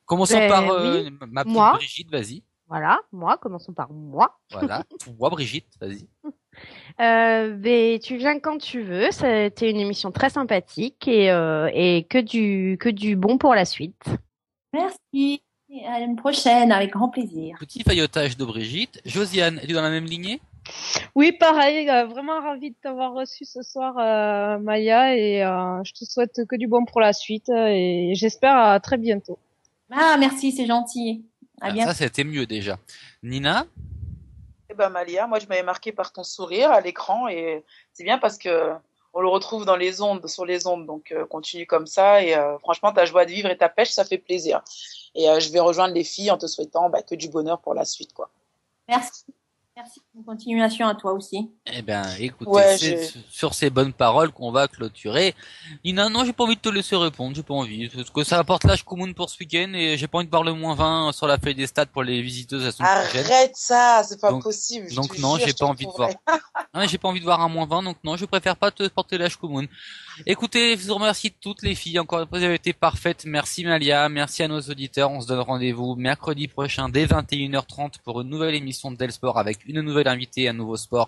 Commençons par oui. ma petite Moi. Brigitte, vas-y. Voilà, moi, commençons par moi. Voilà, toi Brigitte, vas-y. Ben, tu viens quand tu veux. C'était une émission très sympathique et que du bon pour la suite. Merci. À une prochaine, avec grand plaisir. Petit faillotage de Brigitte. Josiane, es-tu dans la même lignée? Oui, pareil, vraiment ravie de t'avoir reçu ce soir, Maya, et je te souhaite que du bon pour la suite, et j'espère à très bientôt. Ah, merci, c'est gentil. À bientôt. Ça, c'était mieux déjà. Nina? Eh ben Malia, moi je m'avais marqué par ton sourire à l'écran et c'est bien parce que on le retrouve dans les ondes, sur les ondes, donc continue comme ça et franchement ta joie de vivre et ta pêche ça fait plaisir. Et je vais rejoindre les filles en te souhaitant que du bonheur pour la suite quoi. Merci. Merci. Une continuation à toi aussi. Eh ben, écoutez, c'est sur ces bonnes paroles qu'on va clôturer. Nina, non, j'ai pas envie de te laisser répondre, j'ai pas envie. Parce que ça apporte l'âge commun pour ce week-end et j'ai pas envie de voir le -20 sur la feuille des stats pour les visiteuses la semaine prochaine. Arrête ça, c'est pas possible. Donc non, j'ai pas envie de voir. Non, j'ai pas envie de voir un -20, donc non, je préfère pas te porter l'âge commun. Écoutez, je vous remercie toutes les filles. Encore une fois, vous avez été parfaites. Merci Malia, merci à nos auditeurs. On se donne rendez-vous mercredi prochain dès 21h30 pour une nouvelle émission de Del Sport avec une nouvelle invitée, un nouveau sport,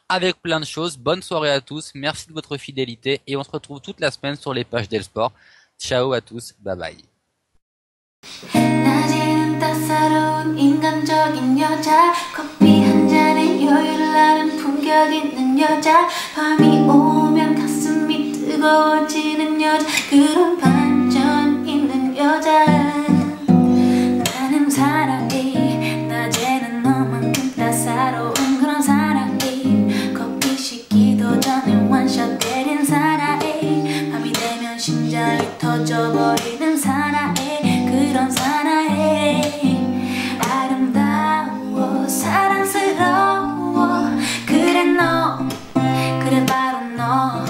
avec plein de choses. Bonne soirée à tous. Merci de votre fidélité et on se retrouve toute la semaine sur les pages Del Sport. Ciao à tous. Bye bye. 낮에는 따사로운 인간적인 여자 커피 한 잔에 여유를 아는 품격 있는 여자 밤이 오면 가슴이 뜨거워지는 여자 그런 반전 있는 여자 나는 사랑해 낮에는 너만큼 따사로운 그런 사랑해 커피 식기도 전에 원샷 때린 사랑해 밤이 되면 심장이 터져버리는 사랑해 그런 사나해 아름다워 사랑스러워 그래 너 그래 바로 너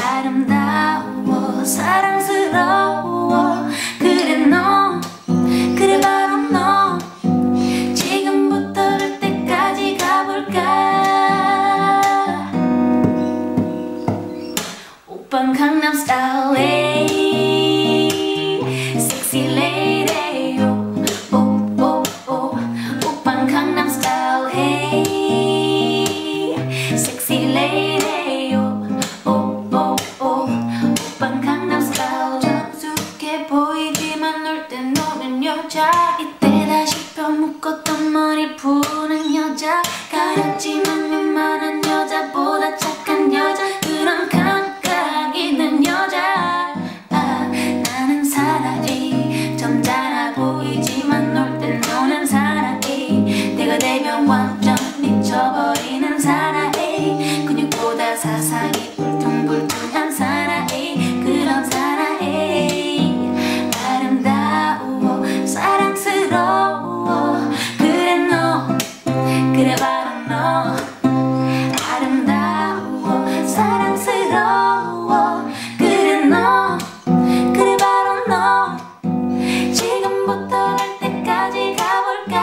아름다워 사랑스러워 그래 너 그래 바로 너 지금부터 갈 때까지 가볼까 오빤 강남 스타일 Sexy lady, oh, oh, oh, oh. 오빤 강남 style, hey. Sexy lady, oh, oh, oh, oh. 오빤 강남 style. 정숙해 보이지만 놀 때 노는 여자. 이때다 싶어 묶었던 머리 푸는 여자. 가렸지만 웬만한 여자보다 착한 여자. 그런 감각 있는 여자. 나는 사랑해 점잖아 보이지만 놀 땐 노는 사랑해 내가 되면 완전 미쳐버리는 사랑해 근육보다 사상이 울퉁불퉁한 사랑해 그런 사랑해 아름다워 사랑스러워 그래 너 그래 바로 너 아름다워 사랑스러워 그래 너 그래 바로 너 지금부터 갈 때까지 가볼까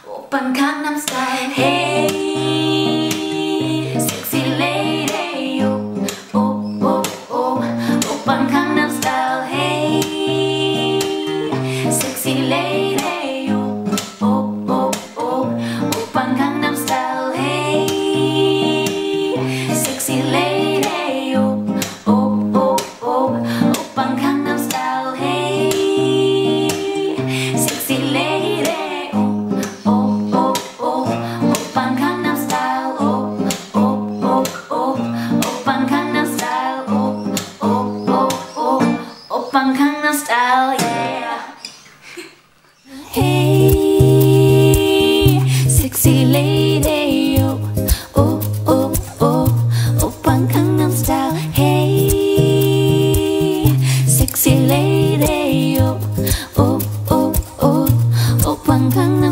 오빤 강남 스타일 hey sexy lady oh oh oh oh 오빤 강남 스타일 hey sexy lady oh oh oh oh 오빤 강남 스타일 hey sexy lady oh oh oh oh 오빤 강남 스타일 hey sexy lady oh oh oh oh 오빤 강남 스타일 oh oh oh oh 오빤 강남 스타일 oh oh oh oh 오빤 강남 스타일 yeah hey sexy lady oh oh oh oh 오빤 강남 스타일 hey sexy lady oh oh oh oh 오빤 강남